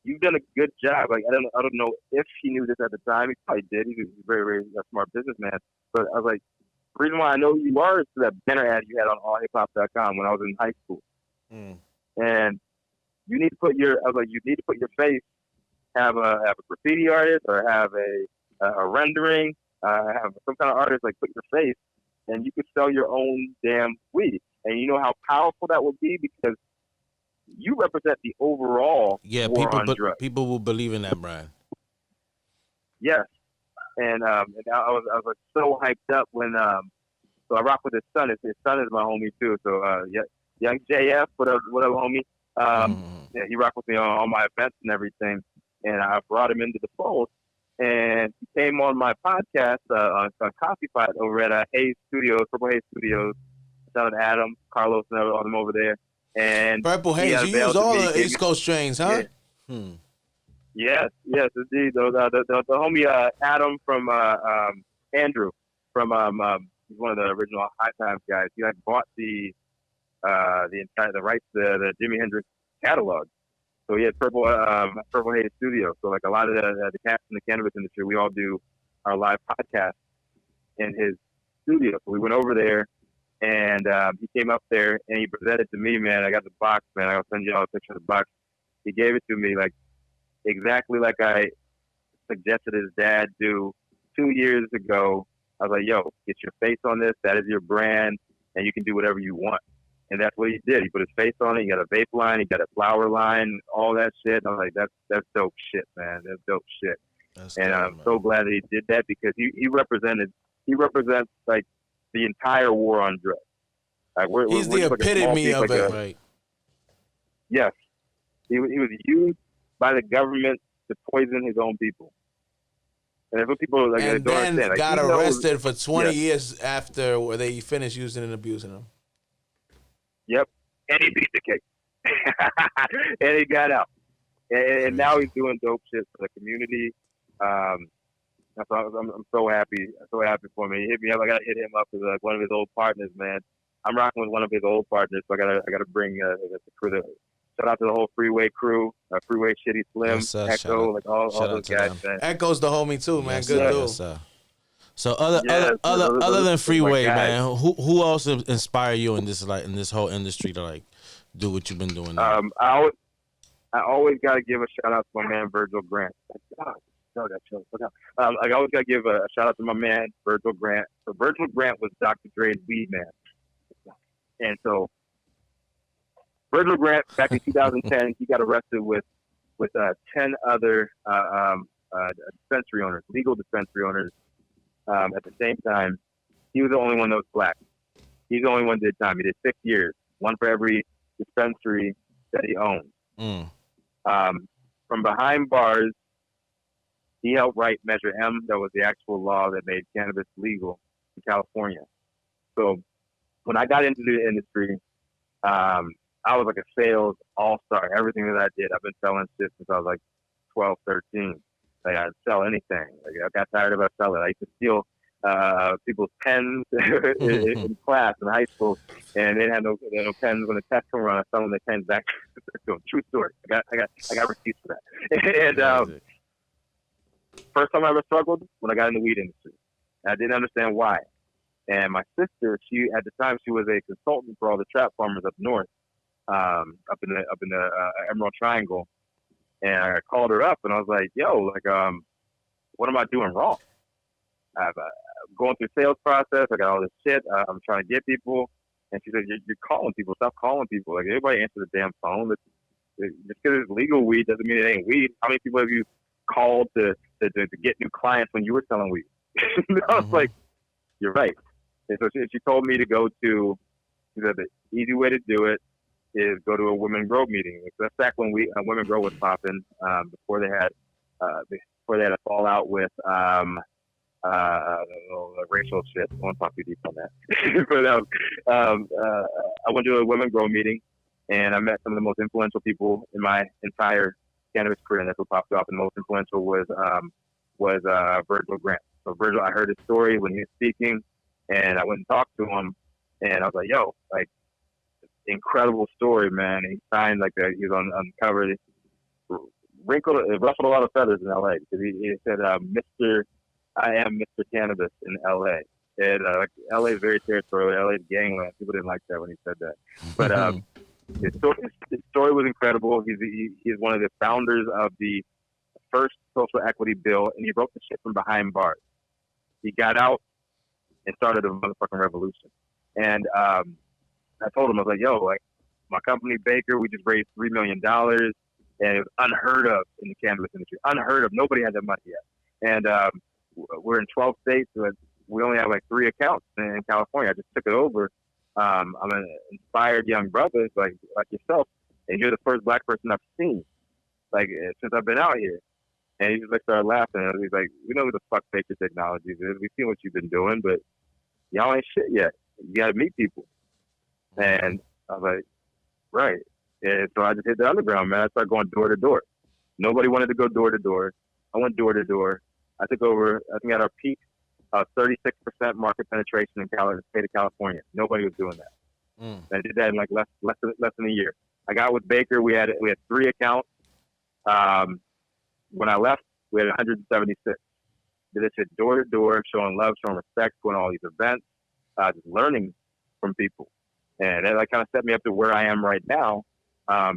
You've done a good job. Like, I don't know if he knew this at the time. He probably did. He's a very, very smart businessman. But I was like, the reason why I know who you are is that banner ad you had on allhiphop.com when I was in high school. And you need to put your face, have a graffiti artist or have a rendering, have some kind of artist, like, put your face, and you could sell your own damn weed. And you know how powerful that would be because you represent the overall war on drugs. People will believe in that brand. Yes. And I was like so hyped up when so I rock with his son. His son is my homie too. So young JF, what up, homie? Yeah, he rocked with me on all my events and everything. And I brought him into the fold. And he came on my podcast on Coffee Pot over at Hayes Studios, Purple Hayes Studios. Shout out to Adam, Carlos, and all them over there. And Purple Haze, you use all the East Coast strains, huh? Yeah. Yes, indeed. The homie Adam from Andrew from he's one of the original High Times guys. He like bought the rights to the Jimi Hendrix catalog. So he had Purple Haze Studio. So like a lot of the cats in the cannabis industry, we all do our live podcast in his studio. So we went over there. And he came up there and he presented to me, man. I got the box, man. I'll send you all a picture of the box. He gave it to me like exactly like I suggested his dad do 2 years ago. I was like, yo, get your face on this. That is your brand, and you can do whatever you want. And that's what he did. He put his face on it. He got a vape line. He got a flower line, all that shit. And I'm like, that's dope shit, man. That's dope shit. I'm so glad that he did that because he represents like the entire war on drugs. Like he's the epitome of it, right? Yes, he was used by the government to poison his own people, and that's what people like. And don't then understand. Like, got arrested for 20 years after where they finished using and abusing him. Yep, and he beat the case, and he got out, and now he's doing dope shit for the community. I'm so happy. So happy for me. He hit me up. I gotta hit him up as like one of his old partners, man. I'm rocking with one of his old partners, so I gotta bring the crew. Shout out to the whole Freeway crew, Freeway Shitty Slim, Echo, like all those guys, man. Echo's the homie too, man. Good dude. So other than Freeway, man, who else inspire you in this whole industry to like do what you've been doing now? I always gotta give a shout out to my man Virgil Grant. I always gotta give a shout out to my man Virgil Grant. So Virgil Grant was Dr. Dre's weed man, and so Virgil Grant back in 2010 he got arrested with 10 other dispensary owners, legal dispensary owners. At the same time, he was the only one that was black. He's the only one that did time. He did 6 years, one for every dispensary that he owned. From behind bars, he helped write Measure M. That was the actual law that made cannabis legal in California. So when I got into the industry, I was like a sales all-star. Everything that I did, I've been selling shit since I was like 12, 13. Like, I'd sell anything. Like, I got tired of selling. I used to steal people's pens in class in high school, and they had no pens when the test come around. I sell them the pens back. True story. I got receipts for that. And first time I ever struggled when I got in the weed industry. And I didn't understand why. And my sister, at the time she was a consultant for all the trap farmers up north, up in the Emerald Triangle. And I called her up and I was like, "Yo, like, what am I doing wrong? I'm going through the sales process. I got all this shit. I'm trying to get people." And she said, "You're calling people. Stop calling people. Like, everybody answer the damn phone. Just because it's legal weed doesn't mean it ain't weed. How many people have you called to get new clients when you were selling weed?" I was like, "You're right." And so she told me to go to. She said the easy way to do it is go to a Women Grow meeting. That's back when Women Grow was popping, before they had a fallout with racial shit. I won't talk too deep on that. But I went to a Women Grow meeting, and I met some of the most influential people in my entire cannabis career, and that's what popped off. And the most influential was Virgil Grant. So Virgil, I heard his story when he was speaking, and I went and talked to him, and I was like, "Yo, like, incredible story, man." And he signed like that. He was on cover. It ruffled a lot of feathers in LA because he said, I am Mr. Cannabis in LA. And like, LA is very territorial. LA is gangland. People didn't like that when he said that. But his story was incredible. He's one of the founders of the first social equity bill, and he wrote the shit from behind bars. He got out and started a motherfucking revolution. And I told him, I was like, "Yo, like, my company Baker, we just raised $3 million, and it was unheard of in the cannabis industry. Unheard of. Nobody had that money yet. And we're in 12 states. So we only have like 3 accounts in California. I just took it over. I'm an inspired young brother like yourself, and you're the first black person I've seen like since I've been out here." And he just like started laughing. And he's like, "We know who the fuck Baker Technologies is. We've seen what you've been doing, but y'all ain't shit yet. You got to meet people." And I was like, "Right." And so I just hit the underground, man. I started going door to door. Nobody wanted to go door to door. I went door to door. I took over, I think at our peak, 36% market penetration in the state of California. Nobody was doing that. I did that in like less than a year. I got with Baker. We had 3 accounts. When I left, we had 176. Did this shit door to door, showing love, showing respect, going to all these events, just learning from people. And that kind of set me up to where I am right now,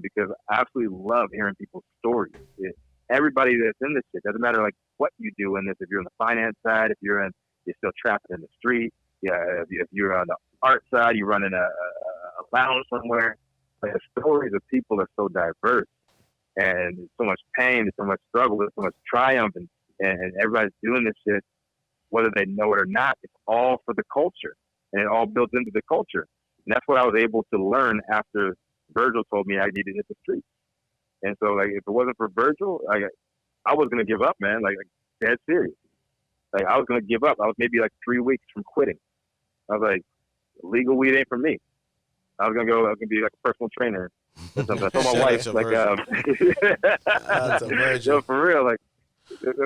because I absolutely love hearing people's stories. Everybody that's in this shit, doesn't matter like what you do in this. If you're on the finance side, if you're still trapped in the street, if you're on the art side, you're running a lounge somewhere. Like, the stories of people are so diverse, and there's so much pain, there's so much struggle, there's so much triumph, and everybody's doing this shit, whether they know it or not. It's all for the culture, and it all builds into the culture. And that's what I was able to learn after Virgil told me I needed to hit the street. And so, like, if it wasn't for Virgil, I was gonna give up, man. Like dead serious. Like, I was gonna give up. I was maybe like 3 weeks from quitting. I was like, legal weed ain't for me. I was gonna be like a personal trainer. I told my wife, like, That's a virgin. yo, for real, like,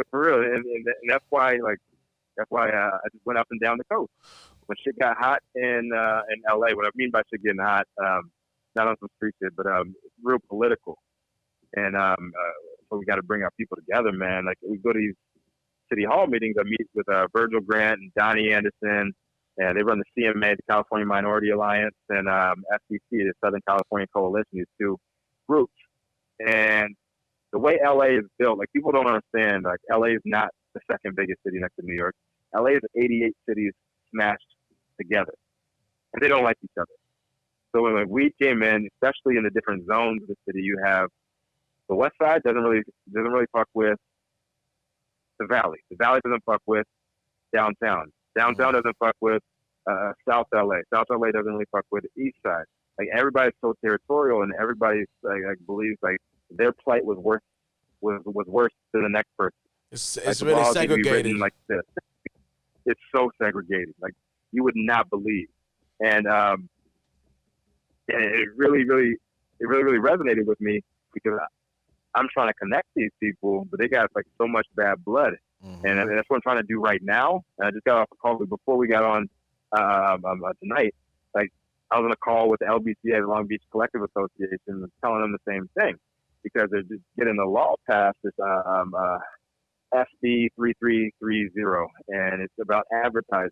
for real. And that's why I just went up and down the coast. When shit got hot in LA, what I mean by shit getting hot, not on some street shit, but it's real political. And so we got to bring our people together, man. Like, we go to these city hall meetings. I meet with Virgil Grant and Donnie Anderson, and they run the CMA, the California Minority Alliance, and SCC, the Southern California Coalition, these 2 groups. And the way LA is built, like, people don't understand, like, LA is not the second biggest city next to New York. LA is 88 cities smashed together, and they don't like each other. So when weed came in, especially in the different zones of the city, you have the West Side doesn't really fuck with the Valley. The Valley doesn't fuck with downtown. Downtown doesn't fuck with South LA. South LA doesn't really fuck with the East Side. Like everybody's so territorial, and everybody like believes like their plight was worse than the next person. It's Like, the really laws need to be segregated. written like this. It's so segregated, like you would not believe, and it really resonated with me because I'm trying to connect these people, but they got like so much bad blood, and that's what I'm trying to do right now. And I just got off a call before we got on tonight. Like I was on a call with the LBCA, the Long Beach Collective Association, and telling them the same thing because they're just getting the law passed. This SB 3330, and it's about advertising,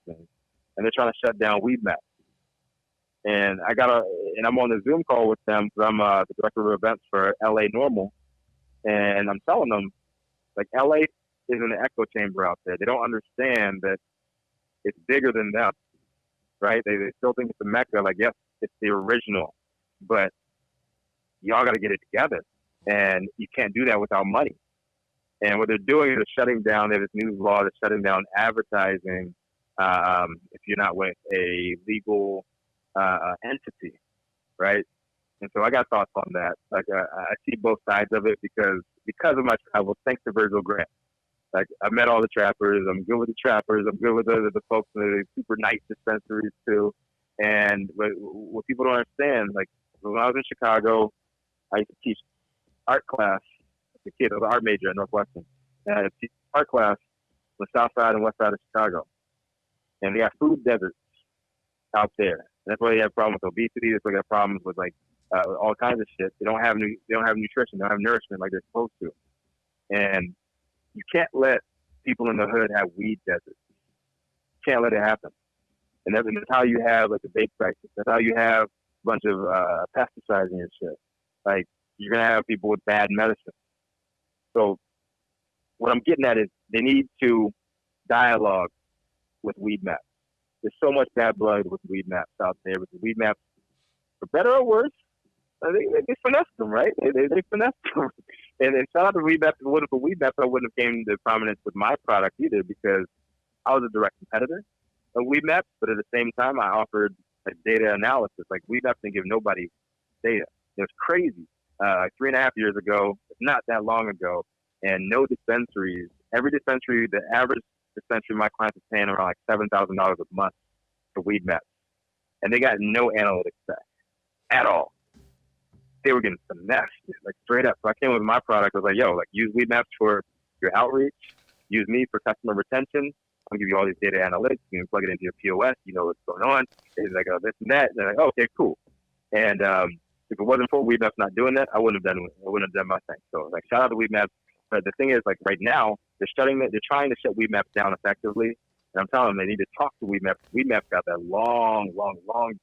and they're trying to shut down weed maps. And I'm on the Zoom call with them because I'm the director of events for LA Normal, and I'm telling them like LA is in an echo chamber out there. They don't understand that it's bigger than them, right? They still think it's a mecca. Like, yes, it's the original, but y'all got to get it together, and you can't do that without money. And what they're doing is they're shutting down. They have this new law that's shutting down advertising if you're not with a legal entity, right? And so I got thoughts on that. Like I see both sides of it because of my travels. Thanks to Virgil Grant. Like I met all the trappers. I'm good with the trappers. I'm good with the folks in the super nice dispensaries too. And what people don't understand, like when I was in Chicago, I used to teach art class. As a kid, I was an art major at Northwestern, and I teach art class on the south side and west side of Chicago. And they got food deserts out there. And that's why they have problems with obesity. That's why they have problems with like all kinds of shit. They don't have nutrition. They don't have nourishment like they're supposed to. And you can't let people in the hood have weed deserts. You can't let it happen. And that's how you have like a vape crisis. That's how you have a bunch of pesticides in your shit. Like you're gonna have people with bad medicine. So what I'm getting at is they need to dialogue with weed maps. There's so much bad blood with weed maps out there. With the weed maps, for better or worse, they finessed them, right? They finessed them. And shout out to weed maps. If it wasn't for weed maps, I wouldn't have came to prominence with my product either because I was a direct competitor of weed maps. But at the same time, I offered like data analysis. Like weed maps didn't give nobody data. It was crazy. 3.5 years ago, not that long ago, and no dispensaries. Every dispensary, the average dispensary my clients are paying around like $7,000 a month for weed maps, and they got no analytics back at all. They were getting finessed, like straight up. So I came with my product. I was like, yo, like use weed maps for your outreach. Use me for customer retention. I'll give you all these data analytics. You can plug it into your POS. You know what's going on. It's like, oh, this and that. And they're like, oh, okay, cool. And if it wasn't for weed maps not doing that, I wouldn't have done my thing. So like, shout out to weed maps. But the thing is, like right now, they're trying to shut weed maps down effectively. And I'm telling them they need to talk to weed maps. Weed maps got that long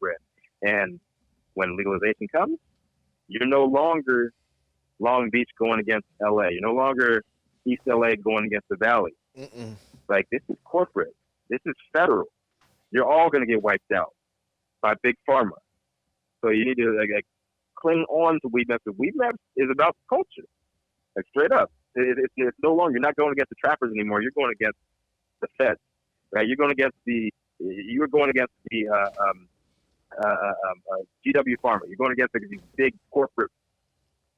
breath. And when legalization comes, you're no longer Long Beach going against LA. You're no longer East LA going against the Valley. Like this is corporate. This is federal. You're all going to get wiped out by big pharma. So you need to like cling on to weed maps. The weed maps is about culture. Like straight up. It's no longer, you're not going against the trappers anymore. You're going against the feds, right? You were going against the GW Pharma. You're going against these big corporate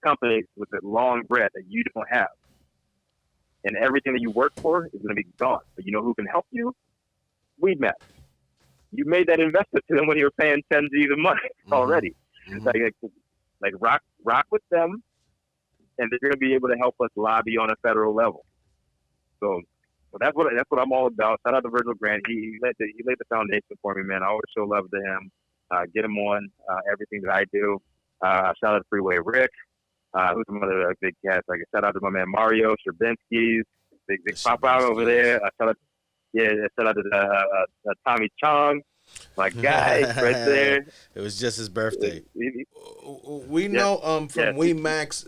companies with a long breath that you don't have. And everything that you work for is going to be gone. But you know who can help you? Weed maps. You made that investment to them when you were paying 10 G's a month already. Like rock with them, and they're going to be able to help us lobby on a federal level. So that's what I'm all about. Shout out to Virgil Grant. He laid the foundation for me, man. I always show love to him. Get him on everything that I do. Shout out to Freeway Rick. Who's some other big cats? Like shout out to my man Mario Sherbinsky's big pop out over there. Shout out to Tommy Chong. My guy right there. It was just his birthday. We know from Wee Max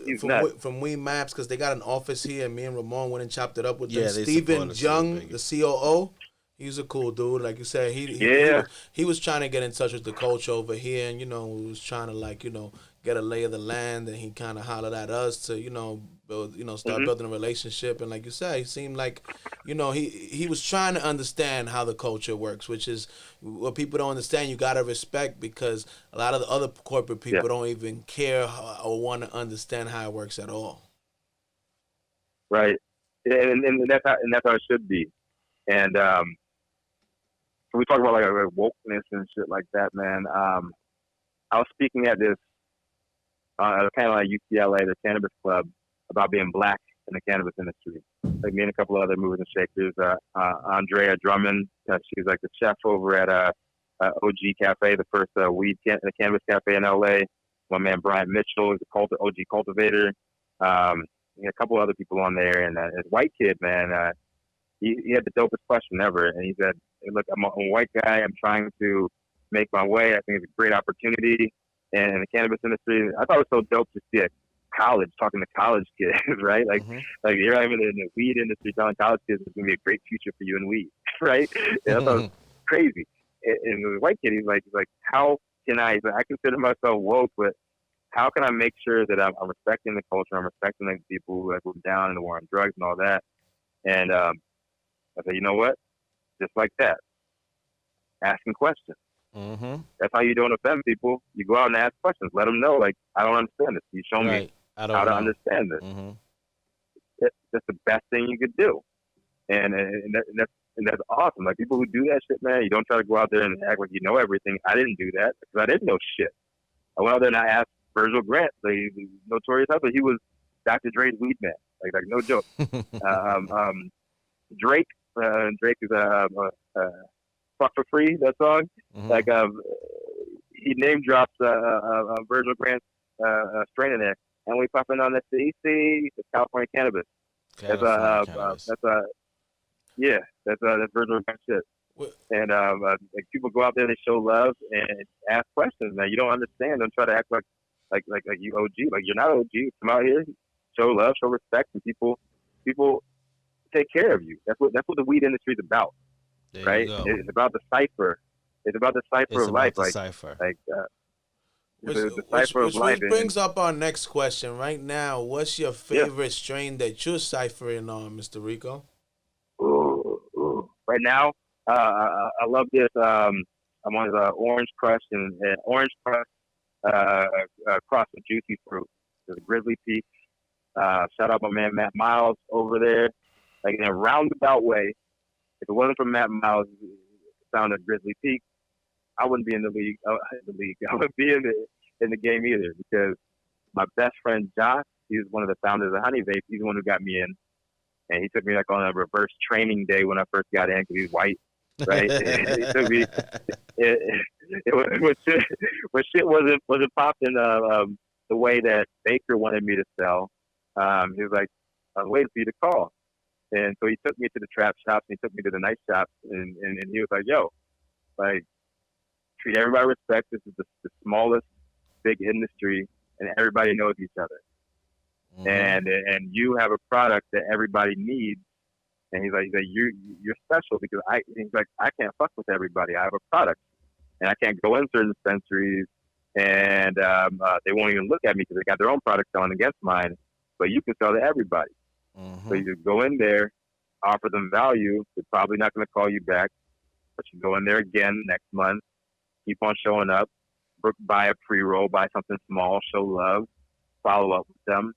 from Wee Maps because they got an office here, and me and Ramon went and chopped it up with them. Steven Jung, the COO, he's a cool dude. Like you said, he was trying to get in touch with the culture over here, and we was trying to get a lay of the land, and he kind of hollered at us to, build, start building a relationship. And like you said, he seemed like, he was trying to understand how the culture works, which is what people don't understand. You got to respect, because a lot of the other corporate people don't even care or want to understand how it works at all. Right. And that's how it should be. And so we talk about like wokeness and shit like that, man. I was speaking at this at a panel at UCLA, the Cannabis Club, about being black in the cannabis industry. Like me and a couple of other movers and shakers. Andrea Drummond, she's like the chef over at OG Cafe, the first the cannabis cafe in LA. My man Brian Mitchell is the OG cultivator. A couple other people on there, and this white kid, man, he had the dopest question ever, and he said, hey, "Look, I'm a white guy. I'm trying to make my way. I think it's a great opportunity in the cannabis industry." I thought it was so dope to see a college talking to college kids, right? Like here I'm in the weed industry telling college kids it's gonna be a great future for you in weed, right? And I thought it was crazy. And the white kid, he's like, how can I consider myself woke, but how can I make sure that I'm respecting the culture, I'm respecting the people who were down in the war on drugs and all that? And I said, you know what? Just like that, asking questions. That's how you don't offend people. You go out and ask questions. Let them know, like, I don't understand this. You show me how to understand this. That's the best thing you could do. And that's awesome. Like, people who do that shit, man, you don't try to go out there and act like you know everything. I didn't do that because I didn't know shit. I went out there and I asked Virgil Grant, the notorious husband. He was Dr. Dre's weed man. Like no joke. Drake is Fuck for Free, that song. Like he name drops Virgil Grant's strain in there, and we popping on the CC, the California Cannabis. That's Virgil Grant shit. And like people go out there, they show love and ask questions. Now you don't understand. Don't try to act like you OG. Like you're not OG. Come out here, show love, show respect, and people take care of you. That's what the weed industry is about, right? It's about the cipher. It's about the cipher of life. Which brings up our next question. Right now, what's your favorite strain that you're ciphering on, Mr. Rico? Right now, I love this. I'm on the Orange Crush and Orange Crush cross with Juicy Fruit. There's a Grizzly Peak. Shout out my man Matt Miles over there. Like in a roundabout way, if it wasn't for Matt Miles found at Grizzly Peak, I wouldn't be in the league. I wouldn't be in the game either, because my best friend Josh, he was one of the founders of Honey Vape. He's the one who got me in, and he took me like on a reverse training day when I first got in because he's white, right? He took me. When shit wasn't popping the way that Baker wanted me to sell. He was like, I was waiting for you to call. And so he took me to the trap shops, and he took me to the night shops, and he was like, yo, like, treat everybody with respect. This is the smallest big industry, and everybody knows each other. And you have a product that everybody needs. And he's like you're special because I can't fuck with everybody. I have a product, and I can't go in certain dispensaries, and they won't even look at me because they got their own product selling against mine. But you can sell to everybody. So you go in there, offer them value. They're probably not going to call you back, but you go in there again next month, keep on showing up, buy a pre-roll, buy something small, show love, follow up with them.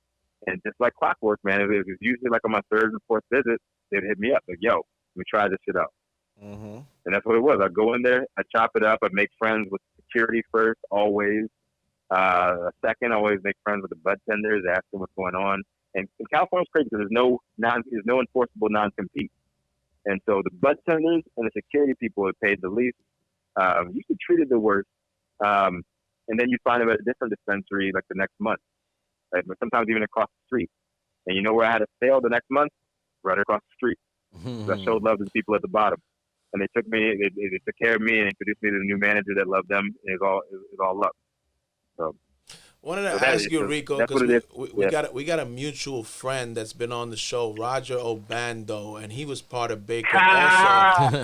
And just like clockwork, man, it was usually like on my third and fourth visit, they'd hit me up like, yo, let me try this shit out. And that's what it was. I'd go in there, I'd chop it up, I'd make friends with security first, always. Second, I always make friends with the bud tenders, ask them what's going on. And California's crazy because there's no enforceable non-compete. And so the bud tenders and the security people that paid the least, you get treated the worst. And then you find them at a different dispensary like the next month, right? But sometimes even across the street. And you know where I had a sale the next month? Right across the street. So I showed love to the people at the bottom. And they took care of me and introduced me to the new manager that loved them. And it was all love. So. Wanted to So that ask is- you, so Rico, that's because what it we, is. we Yeah. got a mutual friend that's been on the show, Roger Obando, and he was part of Baker also.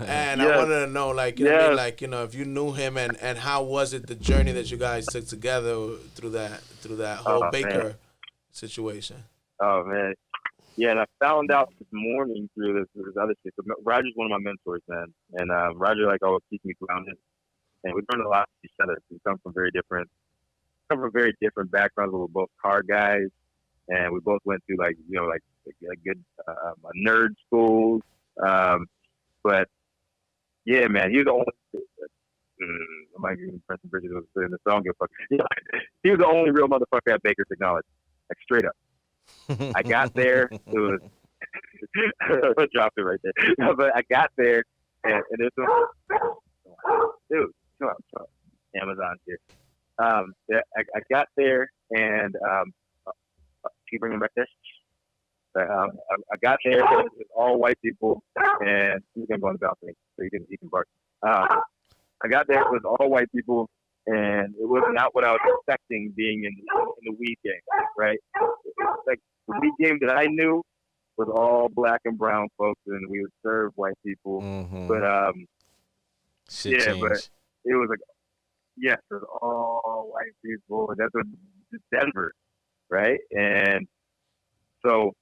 And I Yes. wanted to know, like, you know what I mean, Yes. like, you know, if you knew him and how was it the journey that you guys took together through that whole Oh, Baker man. situation. Oh man, yeah. And I found out this morning through this other shit. So Roger's one of my mentors, man, and Roger like always keeps me grounded, and we learn a lot from each other. We come from very different backgrounds. We were both car guys, and we both went through like good nerd schools. But yeah, man, he was the only. I might even press the bridges in the song. Give a fuck. Yeah, he was the only real motherfucker at Baker Technology, like straight up. I got there. It was I dropped it right there. No, but I got there, and it's dude, chill out. Amazon here. Yeah, I got there, and can you bring him back there? I got there. It was all white people, and he's gonna go on the balcony so you can bark. I got there. It was all white people, and it was not what I was expecting being in the weed game, right? Like the weed game that I knew was all black and brown folks, and we would serve white people. Mm-hmm. But Shit yeah, changed. but it was like yes, it was all white people. That's what Denver, right? And so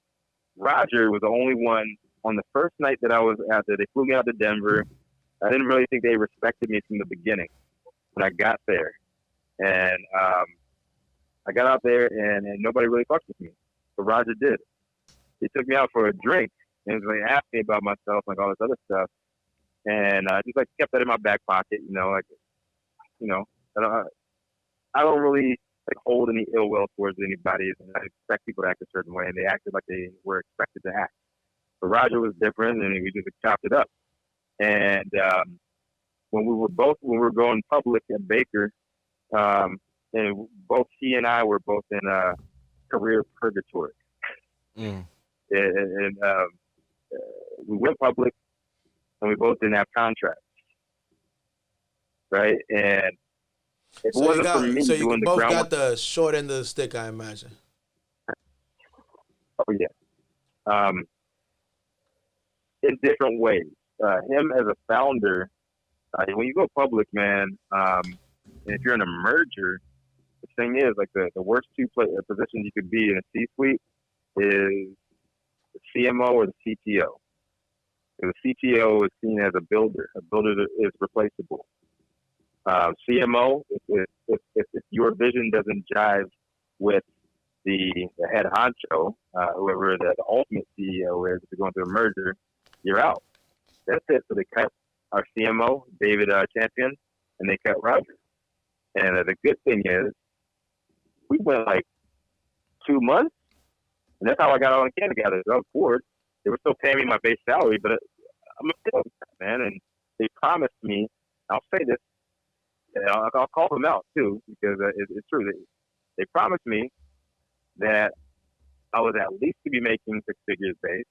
Roger was the only one on the first night that I was out there. They flew me out to Denver. I didn't really think they respected me from the beginning when I got there. And I got out there, and nobody really fucked with me. But Roger did. He took me out for a drink and was like, asked me about myself, like all this other stuff. And I just like kept that in my back pocket, I don't really like hold any ill will towards anybody, and I expect people to act a certain way, and they acted like they were expected to act. But Roger was different, and we just chopped it up. And when we were going public at Baker, and both he and I were both in career purgatory. Mm. And we went public, and we both didn't have contracts, right? And it So wasn't for me you doing the both groundwork. got the short end of the stick, I imagine. Oh yeah, in different ways. Him as a founder, when you go public, man, and if you're in a merger, the thing is, like the worst positions you could be in a C-suite is the CMO or the CTO. And the CTO is seen as a builder. A builder is replaceable. CMO, if your vision doesn't jive with the head honcho, whoever the ultimate CEO is, if you're going through a merger, you're out. That's it. So they cut our CMO, David Champion, and they cut Roger. And the good thing is, we went like 2 months, and that's how I got on the can together. I was bored. They were still paying me my base salary, but I'm a sales guy, man. And they promised me, I'll say this, and I'll call them out too, because it's true. They promised me that I was at least to be making 6 figures base.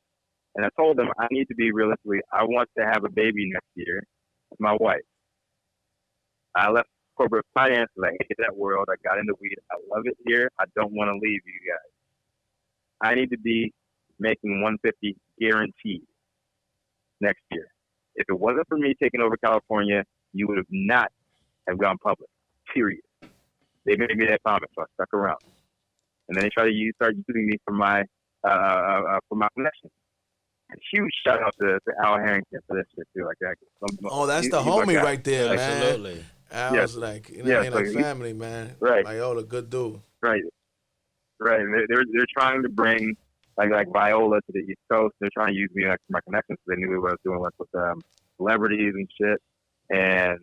And I told them I need to be realistically, I want to have a baby next year with my wife. I left corporate finance. I hated that world. I got into weed. I love it here. I don't want to leave you guys. I need to be making 150 guaranteed next year. If it wasn't for me taking over California, you would have not have gone public, period. They made me that promise, so I stuck around. And then they start using me for my connection. Huge shout out to Al Harrington for this shit too. Like that. Oh, that's the homie right there, man. Absolutely. Al was like, like family, man. Right. Viola, good dude. Right. And they're trying to bring like Viola to the East Coast. They're trying to use me for my connections. They knew what I was doing with celebrities and shit. And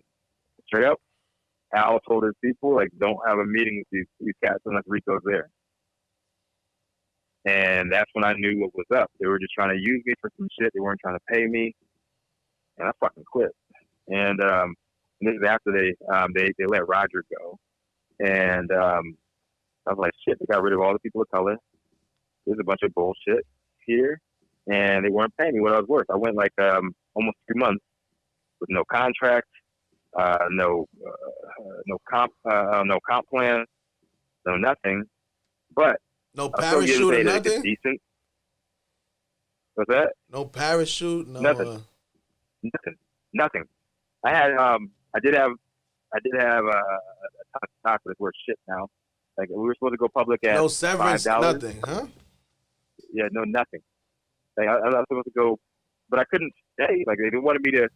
straight up, Al told his people, like, don't have a meeting with these cats unless Rico's there. And that's when I knew what was up. They were just trying to use me for some shit. They weren't trying to pay me. And I fucking quit. And this is after they let Roger go. And I was like, shit, they got rid of all the people of color. There's a bunch of bullshit here. And they weren't paying me what I was worth. I went like almost 2 months with no contract, no comp plan. no nothing. But No I'll still give parachute or it like a nothing? decent. What's that? No parachute, no. Nothing. Nothing. I did have a ton of stock, but it's worth shit now. Like we were supposed to go public at No severance, $5. nothing, huh? Yeah, no, nothing. Like I was supposed to go, but I couldn't stay. Like they wanted me to,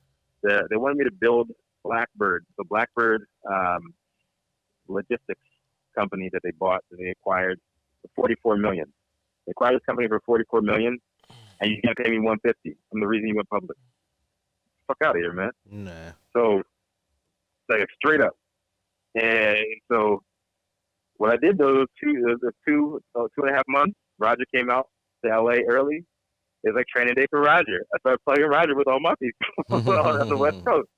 they wanted me to build Blackbird. So Blackbird logistics company that they bought, that they acquired for $44 million. They acquired this company for $44 million, and you can't pay me $150. I'm the reason you went public. Fuck out of here, man. Nah. So, like straight up. And so, what I did those two and a half months, Roger came out to LA early. It was like training day for Roger. I started plugging Roger with all my people on the West Coast.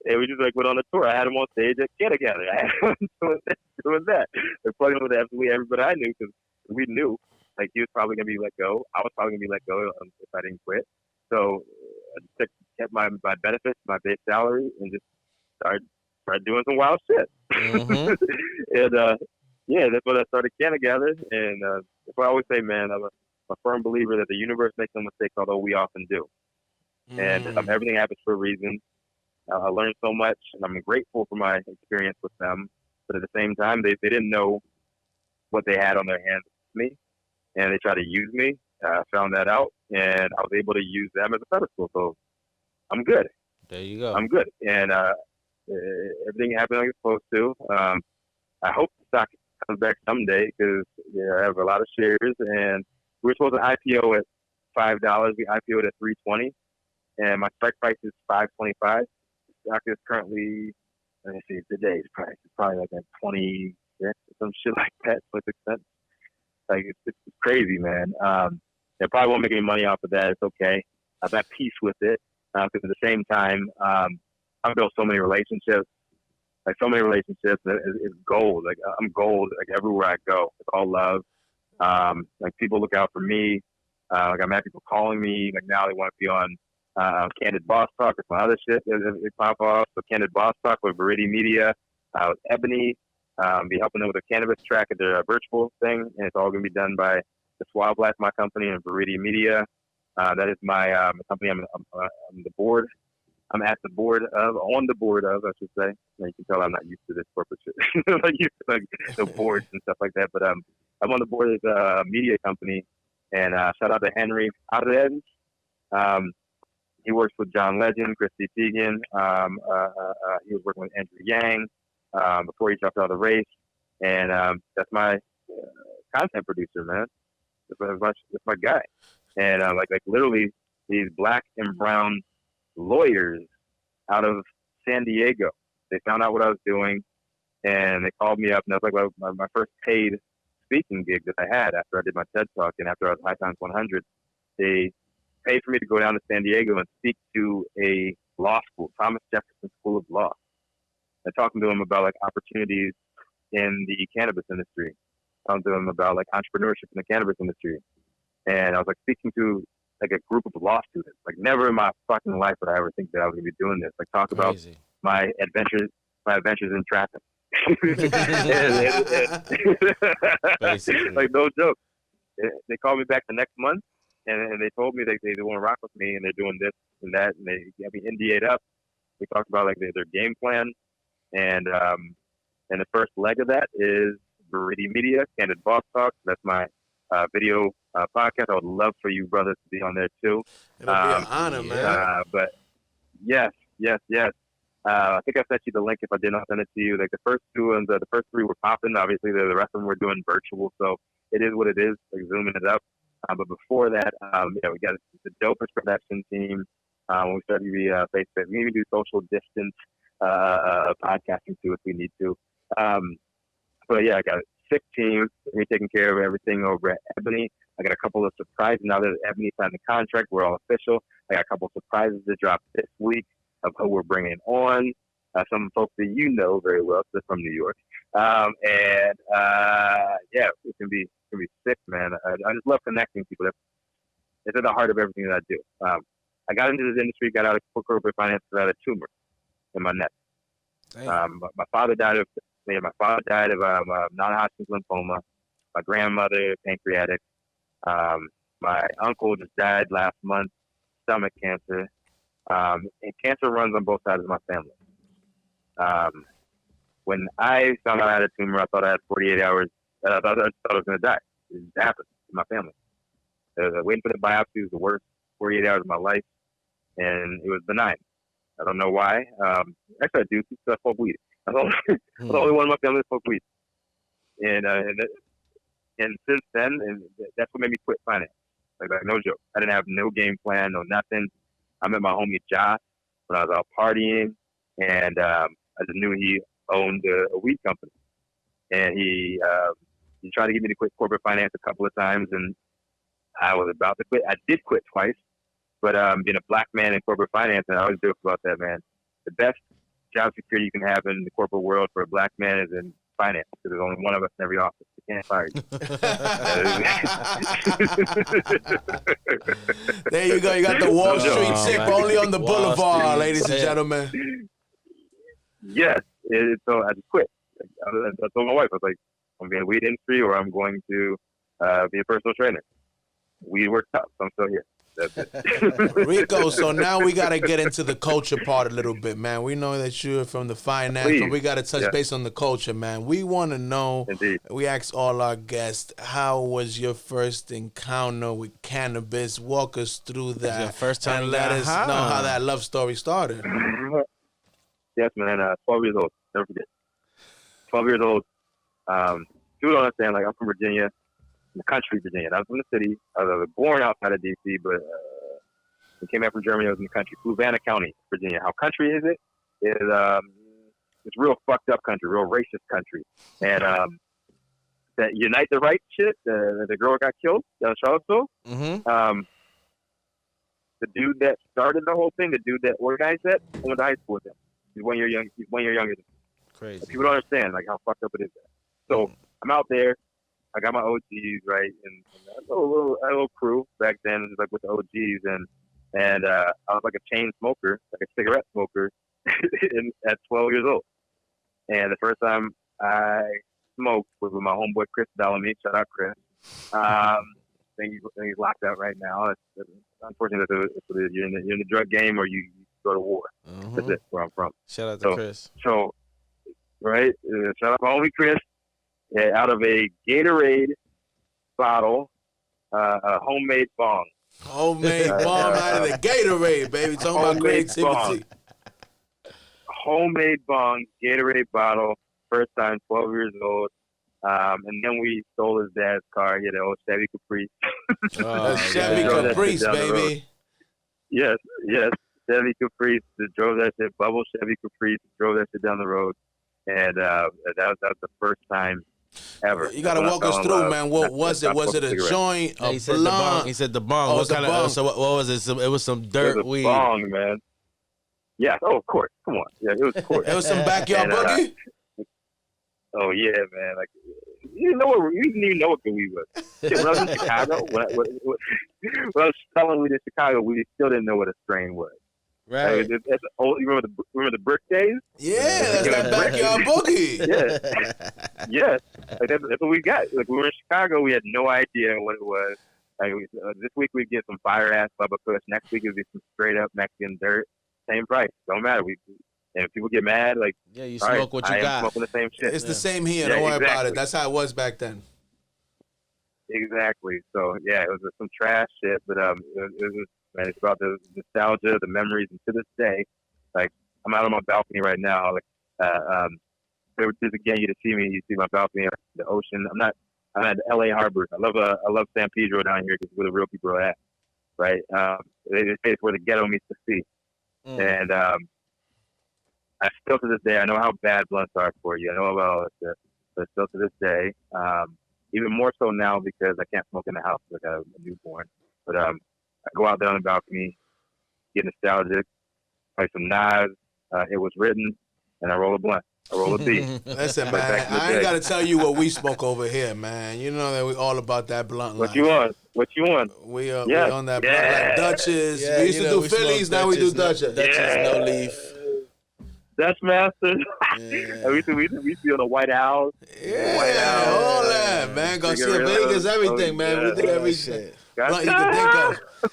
And we just like went on a tour. I had him on stage at Get Together. I had him doing that. And plugging with absolutely everybody I knew, because we knew like he was probably gonna be let go. I was probably gonna be let go if I didn't quit. So I just kept my benefits, my base salary, and just started doing some wild shit. Mm-hmm. And yeah, that's when I started Can Together. And that's what I always say, man. I'm a firm believer that the universe makes no mistakes, although we often do. And everything happens for a reason. I learned so much, and I'm grateful for my experience with them. But at the same time, they didn't know what they had on their hands with me, and they tried to use me. I found that out, and I was able to use them as a pedestal. So I'm good. There you go. I'm good, and everything happened like it's supposed to. I hope the stock comes back someday because I have a lot of shares, and we were supposed to IPO at $5. We IPO'd at $3.20, and my strike price is $5.25. Stock is currently, let me see, today's price is probably like at 26 or some shit like that, 26 cents. Like it's crazy, man. They probably won't make any money off of that. It's okay. I'm at peace with it because at the same time, I've built so many relationships. Like so many relationships, it's gold. Like I'm gold. Like everywhere I go, it's all love. Like people look out for me. Like I've had people calling me. Like now they want to be on Candid Boss Talk or some other shit. They pop off. So Candid Boss Talk with Viridian Media, with Ebony. Be helping them with a cannabis track at their virtual thing, and it's all going to be done by the Suave Life, my company, and Viridian Media. That is my company. I'm the board. I'm on the board of, I should say. You can tell I'm not used to this corporate shit. I'm used to like the boards and stuff like that. But I'm on the board of a media company, and shout out to Henry Arez. He works with John Legend, Christy Teigen. He was working with Andrew Yang before he dropped out of the race, and that's my content producer, man. That's my guy, and like literally these black and brown lawyers out of San Diego. They found out what I was doing, and they called me up, and that was like my first paid speaking gig that I had after I did my TED Talk and after I was High Times 100. They paid for me to go down to San Diego and speak to a law school, Thomas Jefferson School of Law, and talking to them about like opportunities in the cannabis industry, talking to them about like entrepreneurship in the cannabis industry. And I was like speaking to like a group of law students. Like never in my fucking life would I ever think that I was gonna be doing this. Like talk about my adventures in traffic. Like no joke. They called me back the next month, and they told me they want to rock with me, and they're doing this and that, and they got me NDA'd up. We talked about like their game plan, and the first leg of that is Viridian Media, Candid Boss Talk. That's my video podcast. I would love for you brothers to be on there too. It'll be an honor, man. But yes. I think I sent you the link if I did not send it to you. Like the first two and the first three were popping. Obviously, the rest of them were doing virtual, so it is what it is. Like zooming it up. But before that, we got the dopest production team. When we started the face-to-face, we even do social distance podcasting too if we need to. But yeah, I got 6 teams. We're taking care of everything over at Ebony. I got a couple of surprises now that Ebony signed the contract. We're all official. I got a couple of surprises to drop this week of who we're bringing on. Some folks that you know very well, they're from New York. It's gonna be sick, man. I just love connecting people. It's at the heart of everything that I do. I got into this industry, got out of corporate finance, got a tumor in my neck. My father died of My father died of non-Hodgkin's lymphoma. My grandmother, pancreatic. My uncle just died last month, stomach cancer. And cancer runs on both sides of my family. When I found out I had a tumor, I thought I had 48 hours. I thought I was going to die. It just happened in my family. Waiting for the biopsy was the worst 48 hours of my life, and it was benign. I don't know why. Actually, I do. I smoke weed. I'm the only one in my family that smokes weed. And since then, and that's what made me quit finance. Like no joke. I didn't have no game plan, no nothing. I met my homie Josh when I was out partying, and I just knew he owned a weed company. And he tried to get me to quit corporate finance a couple of times, and I was about to quit. I did quit twice, but being a black man in corporate finance, and I always joke about that, man. The best job security you can have in the corporate world for a black man is in finance, because there's only one of us in every office. They can't fire you. There you go. You got the Wall Street tip only on the Wall boulevard, Street ladies and tip. gentlemen. Yes. So I just quit. I told my wife, I was like, I'm going to be in the weed industry, or I'm going to be a personal trainer. Weed works out, so I'm still here. That's it. Rico, so now we got to get into the culture part a little bit, man. We know that you're from the finance, Please. but we got to touch Yeah. base on the culture, man. We want to know, Indeed. we ask all our guests, how was your first encounter with cannabis? Walk us through that. your first time and you let got us high? know how that love story started. Yes, man. 12 years old. Never forget. 12 years old. People don't understand. Like, I'm from Virginia, in the country, Virginia. I was from the city. I was born outside of D.C., but we came back from Germany. I was in the country, Fluvanna County, Virginia. How country is it? It's real fucked up country, real racist country. And that Unite the Right shit, the girl got killed down in Charlottesville. Mm-hmm. The dude that started the whole thing, the dude that organized that, I went to high school with him. He's 1 year young. He's 1 year younger than me. Crazy. People don't understand like how fucked up it is. So I'm out there. I got my OGs right, and a little crew back then, just like with the OGs, and I was like a chain smoker, like a cigarette smoker, at 12 years old. And the first time I smoked was with my homeboy Rico Lamitte. Shout out Chris. I think he's locked out right now. It's unfortunately, you're in the drug game or you go to war. Mm-hmm. That's it. Where I'm from. Shout out to Chris. So, right, shout out my homie Chris. Yeah, out of a Gatorade bottle, a homemade bong. Homemade bomb out of the Gatorade, baby. Talking about Homemade creativity. Homemade bong, Gatorade bottle, first time, 12 years old. And then we stole his dad's car. He had an old Chevy Caprice. Oh, Chevy yeah. Caprice, Down the road. baby. Yes. Chevy Caprice. Just drove that shit, bubble Chevy Caprice, drove that shit down the road. And that was the first time ever. You gotta When I walk fell us in through, love. man. What was it? Was it a Cigarette. joint, Yeah, a he said the bong. blunt? He said the bong. Oh, What it's a kind of? bong. So what was it? It was some It dirt was a weed. bong, man. Yes. Oh, of course. Come on. Yeah, it was of course. It was some backyard And, boogie. Oh yeah, man. Like you didn't even know what the weed was. Shit, when I was in Chicago, when I was selling weed in Chicago, we still didn't know what a strain was. Right. Like, that's old, you remember the brick days? Yeah, that's that backyard boogie. Yeah. Yes. Like that's what we got. Like we were in Chicago, we had no idea what it was. Like this week we'd get some fire ass Bubba Kush. Next week it'd be some straight up Mexican dirt. Same price. Don't matter. And if people get mad, like Yeah, you all right, smoke what you I am got. smoking the same shit. It's the same here. Yeah, Don't worry about exactly. it. That's how it was back then. Exactly. So yeah, it was some trash shit, but it was man, it's about the nostalgia, the memories, and to this day, like I'm out on my balcony right now. Like, just again, you to see me, you see my balcony, the ocean. I'm at L.A. Harbor. I love San Pedro down here because where the real people are at, right? They say it's where the ghetto meets the sea, and I still to this day, I know how bad blunts are for you. I know about all that shit, but still to this day, even more so now because I can't smoke in the house like I have a newborn. But I go out there on the balcony, get nostalgic, play some knives. It was written, and I roll a blunt. I roll a beat. Listen, Right man, back in the I ain't day. got to tell you what we smoke over here, man. You know that we all about that blunt What life. you want? What you want? We are Yeah. on that Yeah. blunt like Dutchess. Yeah, we used you to know, do we smoke Phillies, now we do Dutchess, Dutchess. Dutchess, Yeah. no leaf. Dutch Masters. Yeah. we see on the White House. Yeah, White House. all that, man. Garcia Cigarette Vegas, House. everything, Oh, man. We yeah. did Oh, everything. shit. Blunt you can think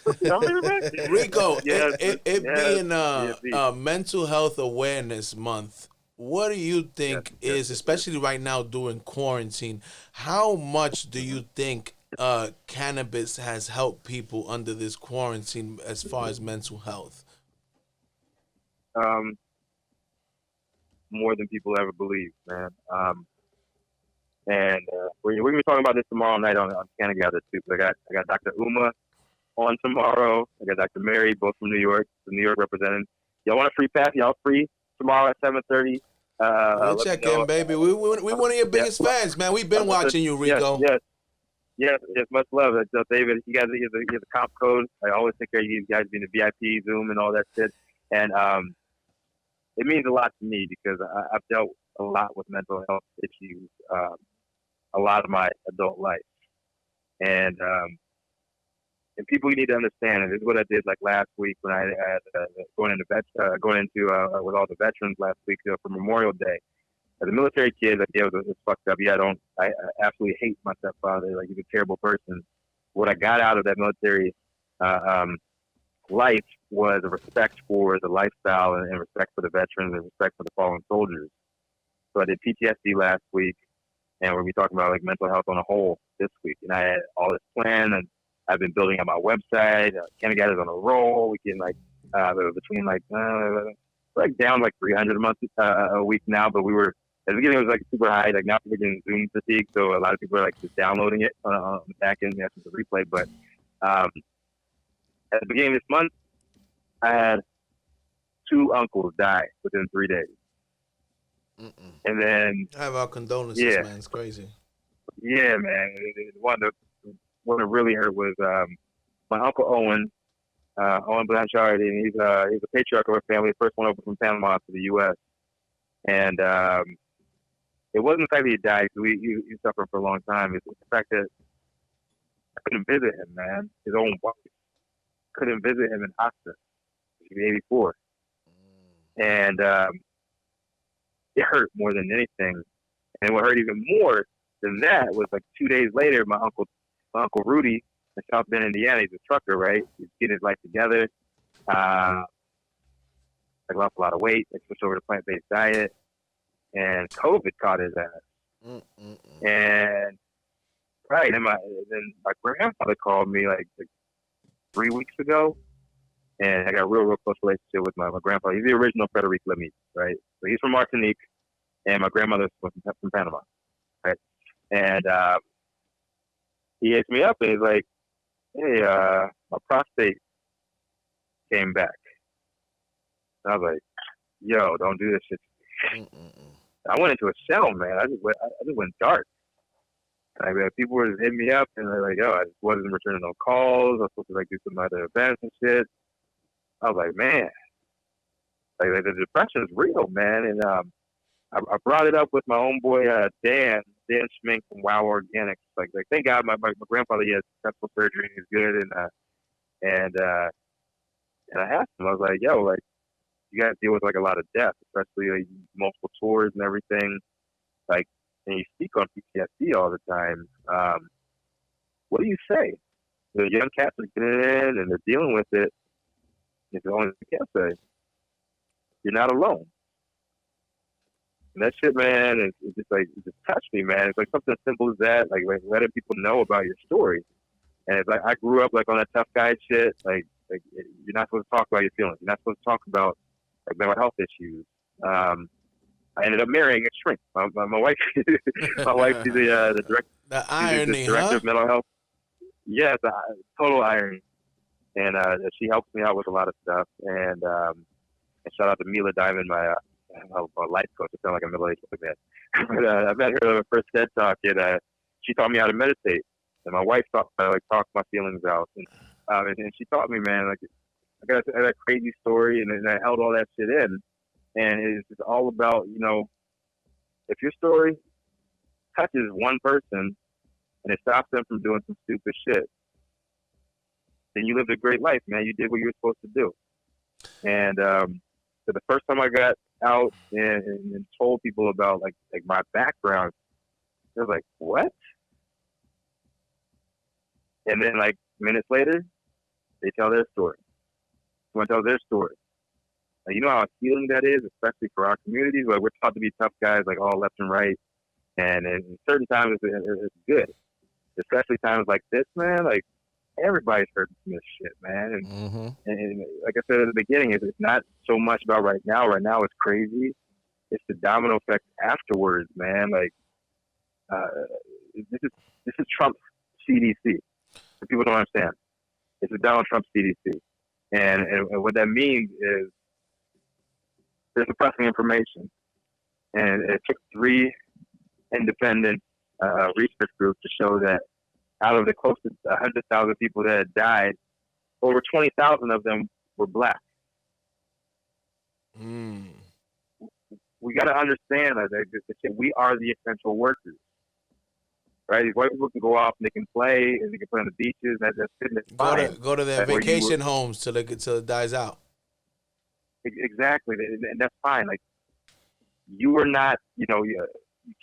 of. Tell me about it. Rico, Yes, it yes, being yes, Mental Health Awareness Month, what do you think yes, is, especially right now during quarantine, how much do you think cannabis has helped people under this quarantine as far as mental health? More than people ever believe, man. And we're gonna be talking about this tomorrow night on Canna Gather too. I got Dr. Uma on tomorrow. I got Dr. Mary, both from New York, the New York representative. Y'all want a free pass? Y'all free tomorrow at 7:30. We'll check in, baby. We one of your biggest fans, man. We've been watching you, Rico. Yes. Much love. So David, he has a comp code. I always take care of you guys being the VIP, Zoom, and all that shit. And it means a lot to me because I've dealt a lot with mental health issues a lot of my adult life. And people need to understand, and this is what I did like last week when I had going into with all the veterans last week for Memorial Day. As a military kid, like, yeah, it was fucked up. Yeah, I absolutely hate my stepfather. Like, he's a terrible person. What I got out of that military life was a respect for the lifestyle and respect for the veterans and respect for the fallen soldiers. So I did PTSD last week, and we're going to be talking about like mental health on a whole this week. And I had all this planned, and I've been building up my website. Canna Gather's on a roll. We can between down like 300 a month a week now, but we were at the beginning it was like super high. Like now we're getting Zoom fatigue, so a lot of people are like just downloading it on the back end after the replay. But at the beginning of this month, I had 2 uncles die within 3 days. And then I have our condolences, man. It's crazy. Yeah, man. One that really hurt was my uncle Owen Blanchard, and he's a patriarch of our family, the first one over from Panama to the U.S. And it wasn't the fact that he died, because he suffered for a long time. It's the fact that I couldn't visit him, man. His own wife couldn't visit him in hospice. He was 84. And it hurt more than anything. And what hurt even more than that was like 2 days later, my uncle Rudy in South Bend, Indiana, he's a trucker, right? He's getting his life together. I lost a lot of weight. I switched over to plant-based diet, and COVID caught his ass. And right, and then my grandfather called me like 3 weeks ago, and I got a real close relationship with my grandfather. He's the original Rico Lamitte, right? So he's from Martinique, and my grandmother's from Panama, right? And he hits me up, and he's like, "Hey, my prostate came back." And I was like, "Yo, don't do this shit." I went into a shell, man. I just went dark. Like, people were hitting me up, and they're like, "Yo, I just wasn't returning no calls. I was supposed to like do some other events and shit." I was like, "Man, like the depression is real, man." And I brought it up with my own boy Dan Schmink from Wow Organics. Like thank God my grandfather, he had successful surgery, he's good, and I asked him, I was like, "Yo, like, you guys deal with like a lot of death, especially like multiple tours and everything. Like, and you speak on PTSD all the time. What do you say? The young cats are getting in and they're dealing with it. It's the only thing I can say. You're not alone." And that shit, man, it just touched me, man. It's like something as simple as that, like letting people know about your story. And it's like I grew up like on that tough guy shit. Like you're not supposed to talk about your feelings. You're not supposed to talk about like mental health issues. I ended up marrying a shrink. My wife, my wife is the director. The irony, she's the director of mental health. Yes, total irony. And she helps me out with a lot of stuff. And shout out to Mila Diamond, my life coach. I sound like a middle-aged man. But I met her on my first TED Talk, and she taught me how to meditate. And my wife taught me how to talk my feelings out. And she taught me, man, like I got that crazy story, and I held all that shit in. And it's just all about, you know, if your story touches one person and it stops them from doing some stupid shit, then you lived a great life, man. You did what you were supposed to do. And so the first time I got out and told people about like my background, they're like, what? And then like minutes later, they tell their story. Someone tells their story. Like, you know how healing that is, especially for our communities. Like, we're taught to be tough guys, like all left and right, and in certain times it's good, especially times like this, man. Like, everybody's hurting from this shit, man. And like I said at the beginning, it's not so much about right now. Right now, it's crazy. It's the domino effect afterwards, man. Like, this is Trump's CDC. So people don't understand. It's a Donald Trump CDC, and what that means is they're suppressing information. And it took 3 independent research groups to show that out of the close to 100,000 people that had died, over 20,000 of them were black. We got to understand that we are the essential workers, right? These white people can go off and they can play and they can play on the beaches. That's fitness. Go to their vacation homes till it dies out. Exactly, and that's fine. Like, you are not, you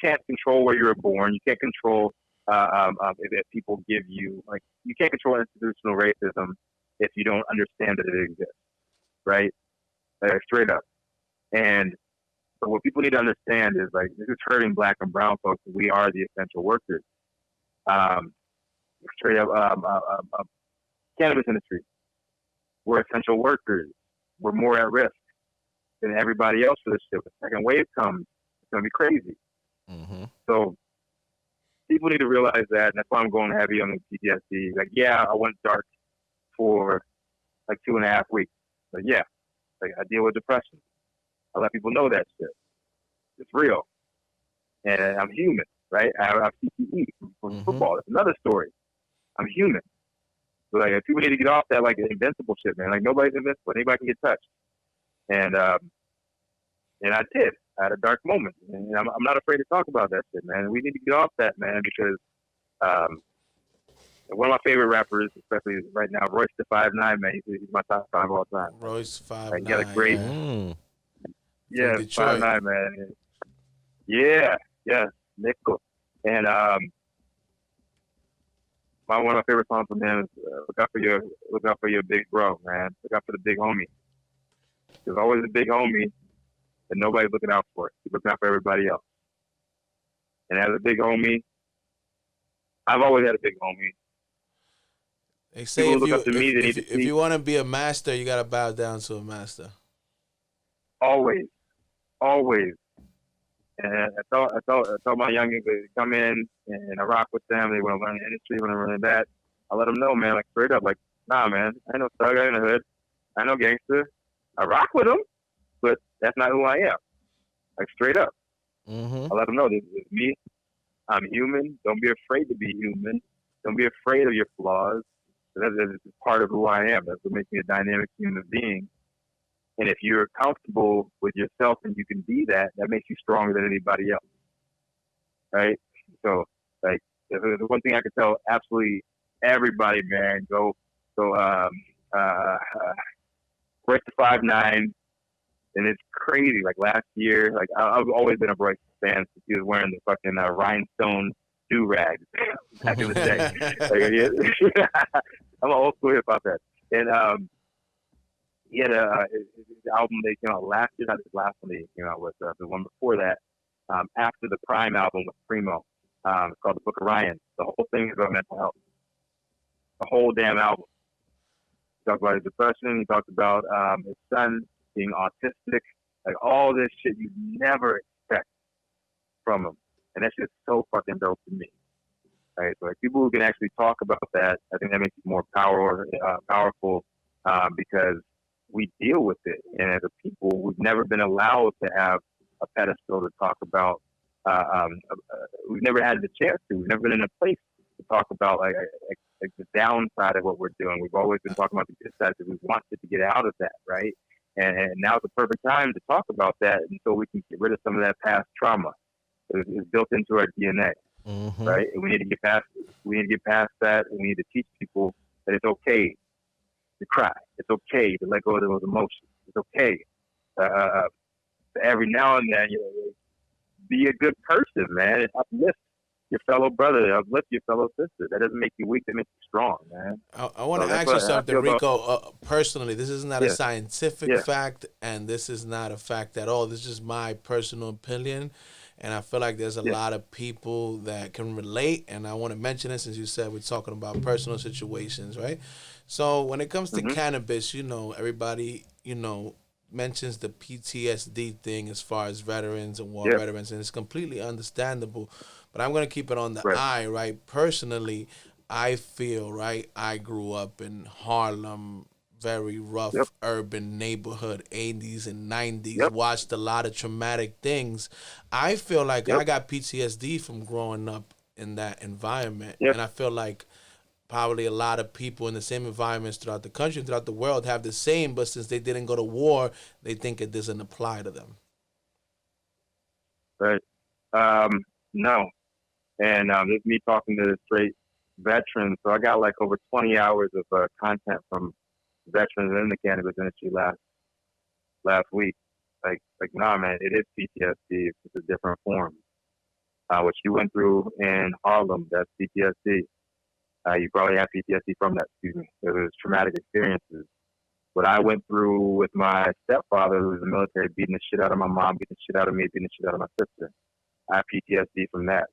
can't control where you were born. You can't control if people give you, like, you can't control institutional racism if you don't understand that it exists, right? Like, straight up. And so what people need to understand is, like, this is hurting black and brown folks. We are the essential workers. Straight up, cannabis industry. We're essential workers. We're more at risk than everybody else for this shit. When the second wave comes, it's going to be crazy. So people need to realize that, and that's why I'm going heavy on the PTSD. Like, yeah, I went dark for like 2.5 weeks. But yeah, like, I deal with depression. I let people know that shit. It's real. And I'm human, right? I have CTE from football. That's another story. I'm human. So, like, people need to get off that, like, invincible shit, man. Like, nobody's invincible. Anybody can get touched. And I did. I had a dark moment. And I'm not afraid to talk about that shit, man. We need to get off that, man, because one of my favorite rappers, especially right now, Royce the 5'9", man, he's my top 5 all time. Royce 5'9". Like, got a great, yeah, 5'9", man. Yeah, nickel. And one of my favorite songs from him is "Look out for your big bro, man. Look out for the big homie." There's always a big homie that nobody's looking out for. He's looking out for everybody else. And as a big homie, I've always had a big homie. They say if you want to be a master, you got to bow down to a master. Always. And I told my youngins to come in and I rock with them. They want to learn the industry, want to learn that. I let them know, man, like, straight up, like, nah, man, I ain't no thug, I ain't no hood, I ain't no gangster. I rock with them, but that's not who I am. Like, straight up. I let them know, this is me. I'm human. Don't be afraid to be human. Don't be afraid of your flaws. That's part of who I am. That's what makes me a dynamic human being. And if you're comfortable with yourself and you can be that, that makes you stronger than anybody else. Right? So, like, the one thing I could tell absolutely everybody, man, go Royce the 5'9", and it's crazy. Like, last year, like, I've always been a Royce fan since he was wearing the fucking rhinestone do-rags back in the day. Like, I'm an old school hip-hop fan. And he had his album that came out last year, not his last one that he came out with, the one before that, after the Prime album with Primo. It's called The Book of Ryan. The whole thing is about mental health. The whole damn album. He talked about his depression. He talked about his son being autistic. Like, all this shit you never expect from him. And that's just so fucking dope to me. Right? So, like, people who can actually talk about that, I think that makes it more powerful because we deal with it. And as a people, we've never been allowed to have a pedestal to talk about. We've never had the chance to. We've never been in a place to talk about like the downside of what we're doing. We've always been talking about the good side because we wanted to get out of that, right? And now's the perfect time to talk about that, and so we can get rid of some of that past trauma. It's built into our DNA, right? And we need to get past. We need to get past that, and we need to teach people that it's okay to cry. It's okay to let go of those emotions. It's okay every now and then, be a good person, man. Uplift your fellow brother, uplift your fellow sister. That doesn't make you weak, that makes you strong, man. I want So to that's ask what you I something, feel about- Rico. Personally, this is not a Yeah. scientific Yeah. fact, and this is not a fact at all. This is my personal opinion, and I feel like there's a Yeah. lot of people that can relate. And I want to mention it since you said we're talking about personal situations, right? So when it comes to Mhm. cannabis, everybody, mentions the PTSD thing as far as veterans and war Yeah. veterans, and it's completely understandable. But I'm gonna keep it on the Right. eye, right? Personally, I feel, right, I grew up in Harlem, very rough Yep. urban neighborhood, 80s and 90s, Yep. watched a lot of traumatic things. I feel like Yep. I got PTSD from growing up in that environment. Yep. And I feel like probably a lot of people in the same environments throughout the country and throughout the world have the same, but since they didn't go to war, they think it doesn't apply to them. Right. No. And this is me talking to straight veterans. So I got like over 20 hours of content from veterans in the cannabis industry last week. Like, nah, man, it is PTSD. It's just a different form. What you went through in Harlem, that's PTSD. You probably have PTSD from that. Excuse me. It was traumatic experiences. What I went through with my stepfather, who was in the military, beating the shit out of my mom, beating the shit out of me, beating the shit out of my sister. I have PTSD from that.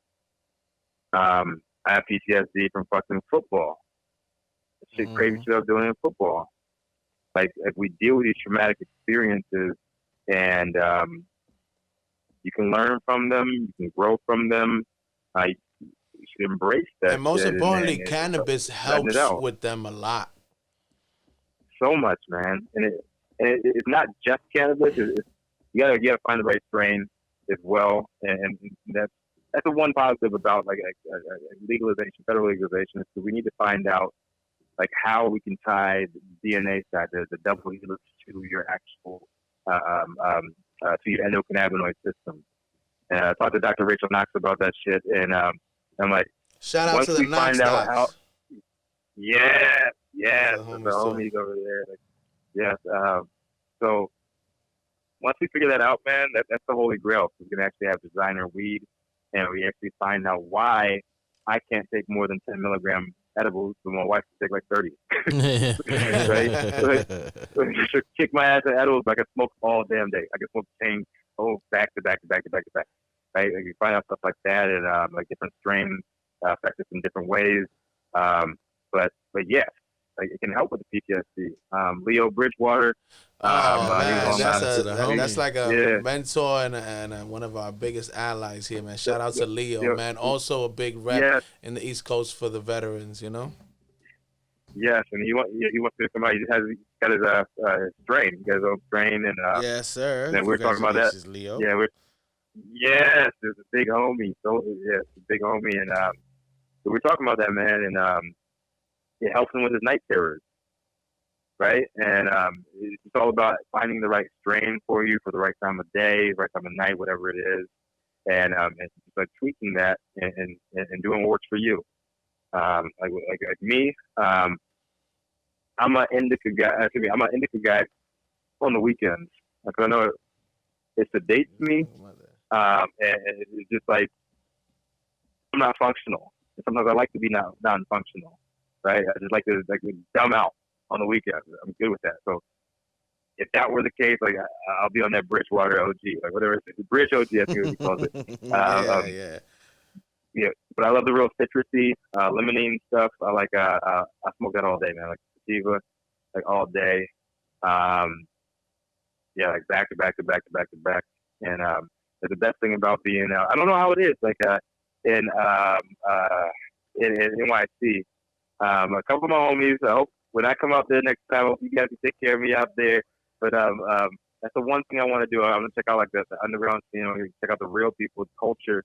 I have PTSD from fucking football. Shit, crazy shit I was doing in football. Like, if we deal with these traumatic experiences and you can learn from them, you can grow from them, you should embrace that. And most shit importantly, and cannabis letting it helps out. with them a lot. So much, man. And it's not just cannabis. You gotta find the right strain as well. And that's the one positive about like legalization, federal legalization, is that we need to find out like how we can tie the DNA side, the double helix, to your actual to your endocannabinoid system. And I talked to Dr. Rachel Knox about that shit, and I'm like, Shout out once to the we Knox find out how, docs. yes, The the homies homies over there, like, yes. So once we figure that out, man, that's the holy grail. We can actually have designer weed, and we actually find out why I can't take more than 10 milligram edibles, but my wife can take like 30. Right? She'll kick my ass at edibles, but I can smoke all damn day. I can smoke chain, back to back to back to back to back. Right? Like, you find out stuff like that, and like different strains affect us in different ways. But yes, like, it can help with the PTSD. Leo Bridgewater. Man, he was on that's like a yeah. mentor and one of our biggest allies here, man. Shout out to Leo, Yeah. man. Also a big rep Yes. in the East Coast for the veterans, Yes, and he wants to come out. He's got his strain. He got his own strain, and Yes, sir. and we're talking about that. Leo. Yeah, yes, there's a big homie. So yes, a big homie, and so we're talking about that, man, and it helps him with his night terrors, right? And it's all about finding the right strain for you for the right time of day, right time of night, whatever it is, and it's like tweaking that and doing what works for you. Like me, I'm an indica guy. I'm an indica guy on the weekends because I know it sedates me, and it's just like I'm not functional. Sometimes I like to be non-functional, right? I just like to dumb out on the weekends. I'm good with that. So if that were the case, like I'll be on that Bridgewater OG, like whatever it's Bridge OG, I think what he calls it. Yeah. Yeah, but I love the real citrusy, limonene stuff. I like I smoke that all day, man. Like sativa, like all day. Yeah, like back to back to back to back to back. And the best thing about being I don't know how it is, like in NYC. A couple of my homies. I hope when I come out there next time, I hope you guys can take care of me out there. But that's the one thing I want to do. I'm gonna check out like the underground scene. I'm gonna check out the real people, culture.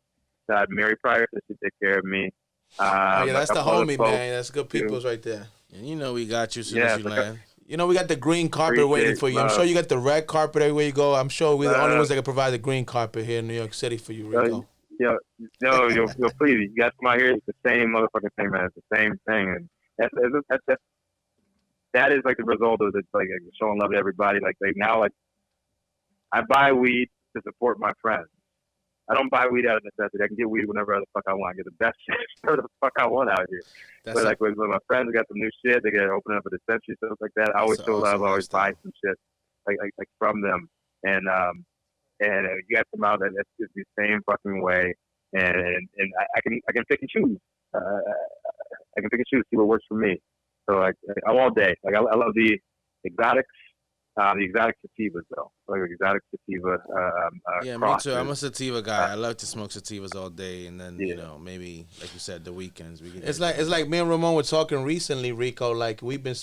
Mary Pryor, so she take care of me. Yeah, that's the homie, man. That's good too. peoples right there. And we got you as soon Yeah, as you like land. We got the green carpet Appreciate waiting for you. I'm love. sure you got the red carpet everywhere you go. I'm sure we're the only ones that can provide the green carpet here in New York City for you, Rico. Yeah, no, you'll please. You guys come out here, it's the same motherfucking thing, man. It's the same thing, and that is like the result of like showing love to everybody. Like now, like I buy weed to support my friends. I don't buy weed out of necessity. I can get weed whenever the fuck I want. I get the best shit whatever the fuck I want out here. That's But like when my friends got some new shit, they get open up a dispensary, stuff like that. I always That's feel awesome love. I always lifestyle. buy some shit like from them, and you got them out that's just the same fucking way, and I can pick and choose. I can pick and choose, see what works for me. So like I'm all day. Like I love the exotics. The exotic sativas, though, like exotic sativa. Yeah, me crosses. too. I'm a sativa guy. I love to smoke sativas all day, and then you know, maybe like you said, the weekends we can. It's like me and Ramon were talking recently, Rico. Like we've been,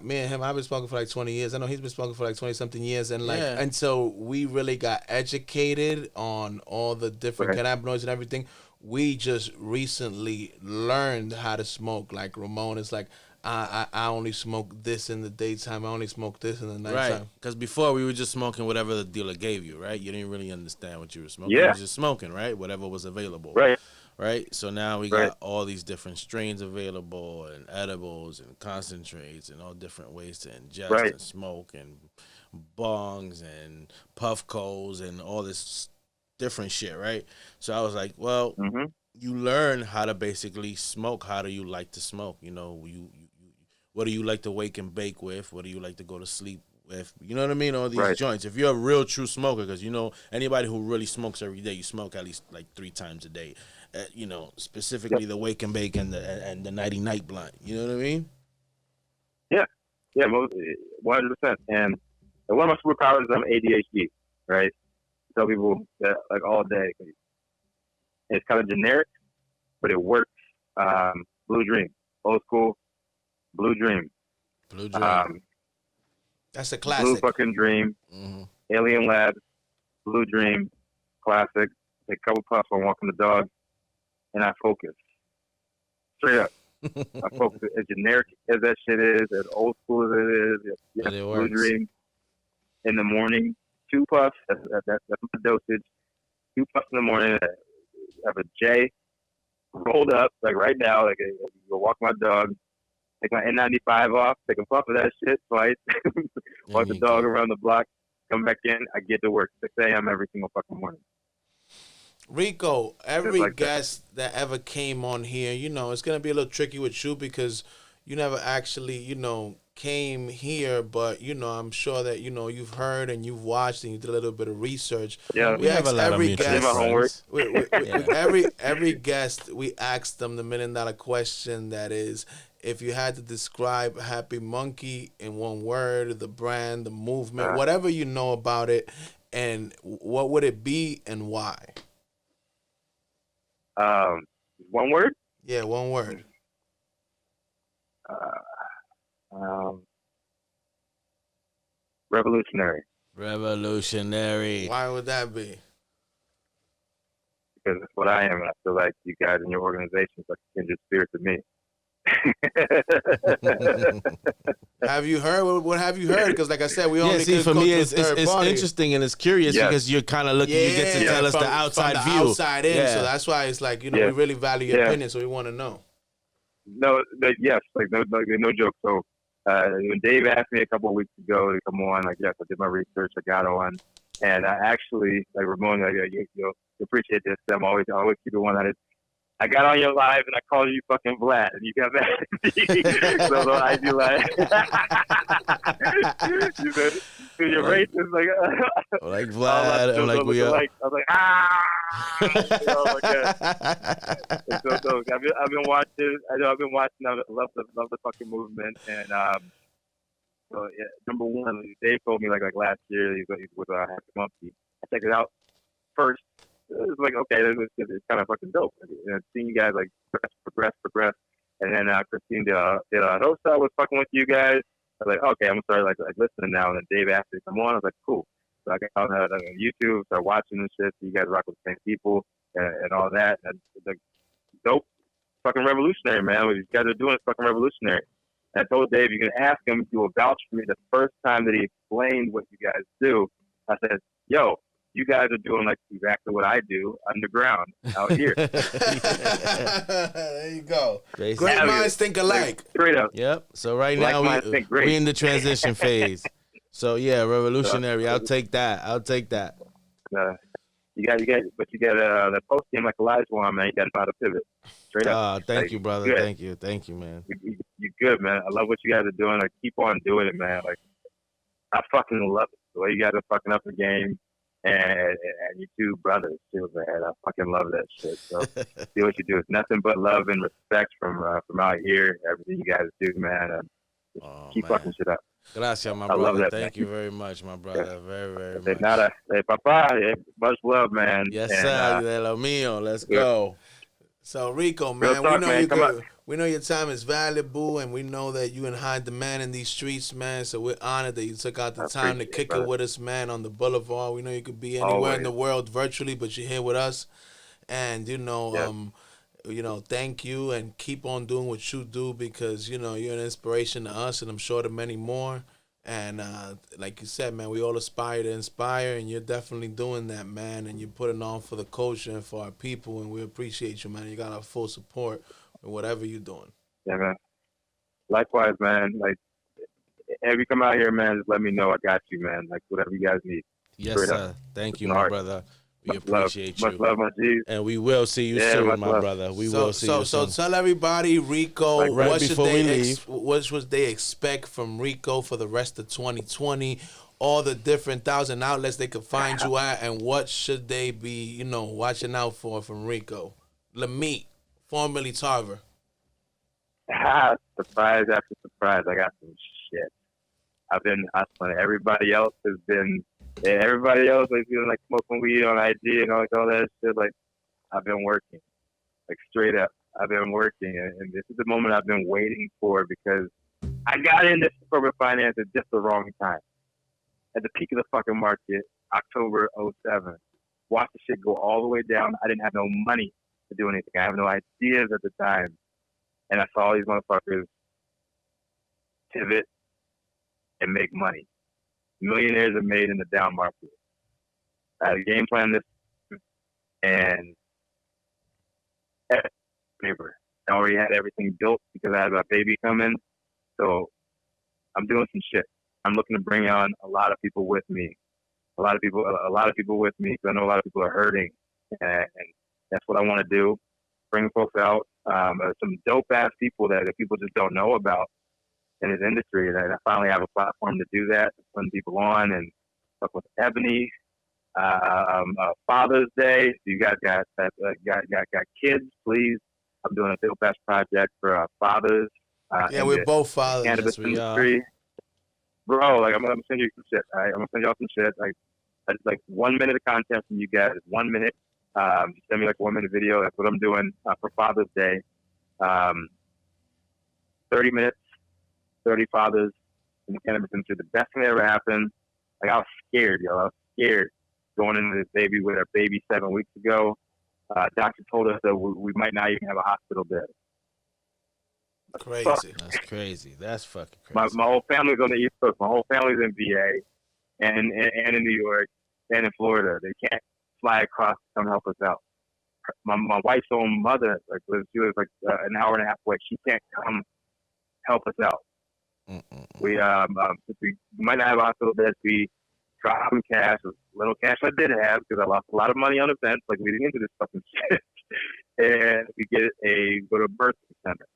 me and him. I've been smoking for like 20 years. I know he's been smoking for like 20 something years, and like, Yeah. and so we really got educated on all the different Right. cannabinoids and everything. We just recently learned how to smoke. Like Ramon is like, I only smoke this in the daytime. I only smoke this in the nighttime. right, because before we were just smoking whatever the dealer gave you, right? You didn't really understand what you were smoking. You Yeah. were just smoking, right? Whatever was available. Right. Right. So now we Right. got all these different strains available, and edibles, and concentrates, and all different ways to ingest Right. and smoke, and bongs, and puff coals, and all this different shit, right? So I was like, well, Mm-hmm. you learn how to basically smoke. How do you like to smoke? You know, what do you like to wake and bake with? What do you like to go to sleep with? You know what I mean? All these Right. joints. If you're a real true smoker, because you know anybody who really smokes every day, you smoke at least like 3 times a day. You know, specifically the wake and bake and the nighty night blunt. You know what I mean? Yeah, 100%. And one of my superpowers is I'm ADHD, right? Tell people that like all day. It's kind of generic, but it works. Blue Dream, old school, Blue Dream. Blue Dream. That's a Blue classic. fucking Dream, hmm Alien Labs, Blue Dream, classic. Take a couple puffs while walking the dog, and I focus. Straight up. I focus. As generic as that shit is, as old school as it is, yes, But it Blue works. Dream in the morning, 2 puffs. That's my dosage. 2 puffs in the morning. Have a J rolled up, like right now, like I go walk my dog, take my N95 off, take a puff of that shit twice, walk the you dog go. around the block, come back in, I get to work 6 a.m. every single fucking morning. Rico, every like that. guest that ever came on here, you know, it's gonna be a little tricky with you because you never actually, you know, came here, but you know, I'm sure that you know you've heard and you've watched and you did a little bit of research. Yeah, We have a asked lot of every mutual I did my guest. homework. friends. Every guest, we asked them the $1 million question. That is, if you had to describe Happy Monkey in one word, the brand, the movement, whatever you know about it, and what would it be and why? One word? Yeah, one word. Revolutionary. Revolutionary. Why would that be? Because it's what I am, and I feel like you guys in your organization is like a kindred spirit to me. Have you heard? What have you heard? Because like I said, we only Yeah, see, could for go me, to it's, a it's, third it's party. interesting and it's curious Yes. because you're kind of looking, you get to tell us from- the outside from the view. outside in. Yeah. So that's why it's like, you know, Yeah. we really value your Yeah. opinion, so we want to know. No, yes, like no joke. So when Dave asked me a couple of weeks ago to come on, like yes, I did my research, I got on, and I actually like Ramon, like you appreciate this. I always keep it 100. I got on your live and I called you fucking Vlad, and you got mad at me. So I'd be like, you said, you're racist, like. Like all that Vlad, I'm like, we are. I was like, oh my god. It's so dope. I've been watching. I've been watching. I love the fucking movement. And so yeah, number one, Dave told me like last year he's with Happy Monkey. I checked it out first. It was like okay, it's kind of fucking dope. And seeing you guys like progress, and then Christine De La Rosa was fucking with you guys. I was like, okay, I'm gonna start like listening now. And then Dave asked me to come on. I was like, cool. So I got on YouTube, started watching this shit. So you guys rock with the same people and all that. And it's like dope, fucking revolutionary, man. What you guys are doing is fucking revolutionary. And I told Dave, you can ask him to vouch for me. The first time that he explained what you guys do, I said, yo, you guys are doing like exactly what I do underground out here. There you go. Basically. Great Yeah, minds think alike. Straight up. Yep. So right Like now minds think great. we in the transition phase. So yeah, revolutionary. I'll take that. You got the post game like Elijah one, man. You got to know how to pivot. Straight up. Thank Like, you, brother. good. Thank you, man. You good, man. I love what you guys are doing. Like, keep on doing it, man. Like, I fucking love it. The way you guys are fucking up the game, and you two brothers too, man. I fucking love that shit. So do what you do. It's nothing but love and respect from out here. Everything you guys do, man. Keep fucking shit up. Gracias, my I love brother. that, Thank man. you very much, my brother. Very, very Hey, much. nada. Hey, papa. Hey, much love, man. Yes, and, sir. De lo mío. Let's go. So Rico, Real man, talk, we know man. you Come good. on. We know your time is valuable, and we know that you in high demand in these streets, man. So we're honored that you took out the I time to appreciate it, kick it brother. with us, man, on the boulevard. We know you could be anywhere in Always. the world virtually, but you're here with us. And Yes. thank you, and keep on doing what you do, because you're an inspiration to us, and I'm sure to many more. And like you said, man, we all aspire to inspire, and you're definitely doing that, man. And you're putting on for the culture and for our people, and we appreciate you, man. You got our full support in whatever you're doing. Yeah, man. Likewise, man. Like, if you come out here, man, just let me know. I got you, man. Like, whatever you guys need. Yes, Straight sir. up. Thank you, From the my heart. brother. We Much love. appreciate you. Much love, my G's. And we will see you Yeah, soon, much my love. brother. We will see you So soon. tell everybody, Rico, Like, right what should before we leave. what should they expect from Rico for the rest of 2020? All the different 1,000 outlets they could find you at, and what should they be, watching out for from Rico Lamitte, formerly Tarver? Surprise after surprise. I got some shit. I've been hustling. Everybody else has been feeling like smoking weed on IG and all that shit. Like, I've been working. Like, straight up. I've been working. And this is the moment I've been waiting for, because I got into corporate finance at just the wrong time. At the peak of the fucking market, October 07. Watched the shit go all the way down. I didn't have no money to do anything. I have no ideas at the time. And I saw all these motherfuckers pivot and make money. Millionaires are made in the down market. I had a game plan this, and paper. I already had everything built because I had my baby coming. So I'm doing some shit. I'm looking to bring on a lot of people with me. A lot of people with me, because I know a lot of people are hurting, and that's what I want to do. Bring folks out. Some dope ass people that people just don't know about in this industry, and I finally have a platform to do that, to put people on and talk with Ebony. Father's Day. So you guys got kids, please. I'm doing a dope ass project for fathers. Yeah, we're both fathers. Cannabis Yes, we are. industry. Bro, like, I'm gonna send you some shit. All right? I'm gonna send y'all some shit. Like 1 minute of content from you guys. 1 minute. Just send me like a 1 minute video. That's what I'm doing for Father's Day. 30 minutes, 30 fathers in the cannabis industry. The best thing that ever happened. Like, I was scared, yo. I was scared going into this baby with our baby 7 weeks ago. Doctor told us that we might not even have a hospital bed. Crazy. That's crazy. That's fucking crazy. My whole family's on the East Coast. My whole family's in VA and in New York and in Florida. They can't fly across to come help us out. My wife's own mother, she was an hour and a half away. She can't come help us out. We might not have a hospital beds. We dropped some cash, little cash I did have, because I lost a lot of money on events, like leading into this fucking shit. And we go to a birthing center.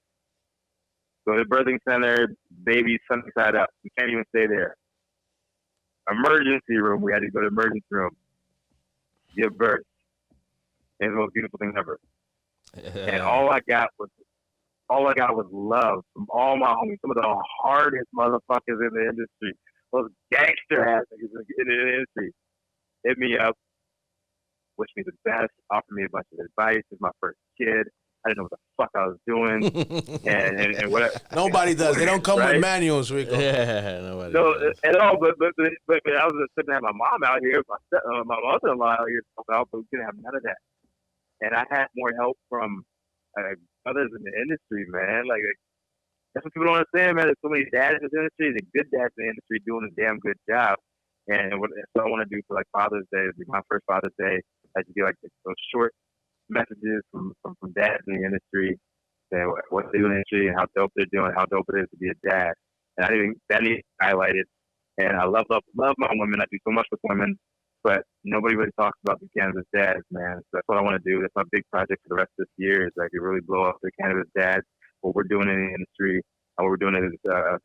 Go to the birthing center, baby's sunny side up. We can't even stay there. Emergency room. We had to go to the emergency room. Give birth. It's the most beautiful thing ever. And all I got was love from all my homies. Some of the hardest motherfuckers in the industry. Those gangster ass niggas in the industry. Hit me up. Wish me the best. Offer me a bunch of advice. It's my first kid. I didn't know what the fuck I was doing. and what Nobody does. They don't come right? with manuals, Rico. Yeah, nobody. No, does. at all. But I was just sitting there, my mom out here, my mother-in-law out here, but we didn't have none of that. And I had more help from others in the industry, man. Like, that's what people don't understand, man. There's so many dads in this industry, the good dads in the industry doing a damn good job. And what I want to do for like Father's Day, is my first Father's Day, I should do like those short messages from dads in the industry, saying what they do in the industry and how dope they're doing, how dope it is to be a dad. And I think that needs highlighted. And I love my women. I do so much with women. but nobody really talks about the cannabis dads, man. So that's what I want to do. That's my big project for the rest of this year, is I can really blow up the cannabis dads, what we're doing in the industry, what we're doing is to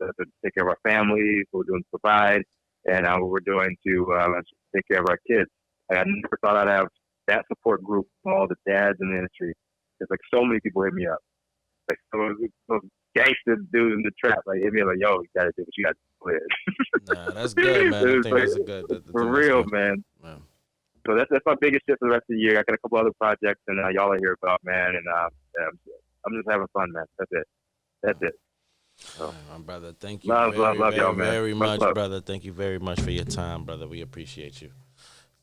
take care of our families, what we're doing to provide, and what we're doing to take care of our kids. I never thought I'd have that support group of all the dads in the industry. It's like so many people hit me up. Like those gangster dudes in the trap, like hit me up like, yo, you gotta do what you gotta do. Nah, that's good, man. I think like, that's a good. for real, man. So that's my biggest shit for the rest of the year. I got a couple other projects, and y'all are here about, man. And I'm just having fun, man. That's it. So, my brother, thank you love y'all, man. very much, love. brother. Thank you very much for your time, brother. We appreciate you.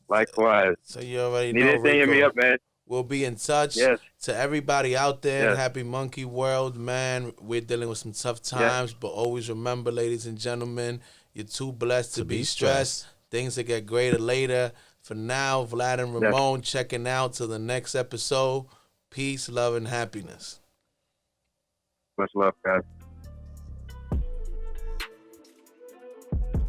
Likewise. So you already Need know, anything, hit Rico. me up, man. We'll be in touch. Yes. To everybody out there in Yes. Happy Monkey world, man, we're dealing with some tough times, but always remember, ladies and gentlemen, you're too blessed to be stressed. Things will get greater later. For now, Vlad and Ramon checking out till the next episode. Peace, love, and happiness. Much love, guys.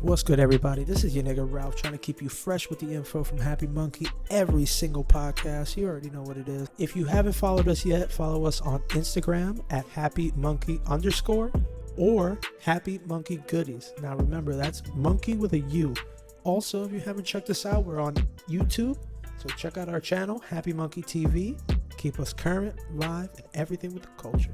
What's good, everybody? This is your nigga Ralph, trying to keep you fresh with the info from Happy Monkey every single podcast. You already know what it is. If you haven't followed us yet, follow us on Instagram at @HappyMonkey_ or Happy Monkey Goodies. Now remember, that's monkey with a U. Also, if you haven't checked us out, we're on YouTube. So check out our channel, Happy Monkey TV. Keep us current, live, and everything with the culture.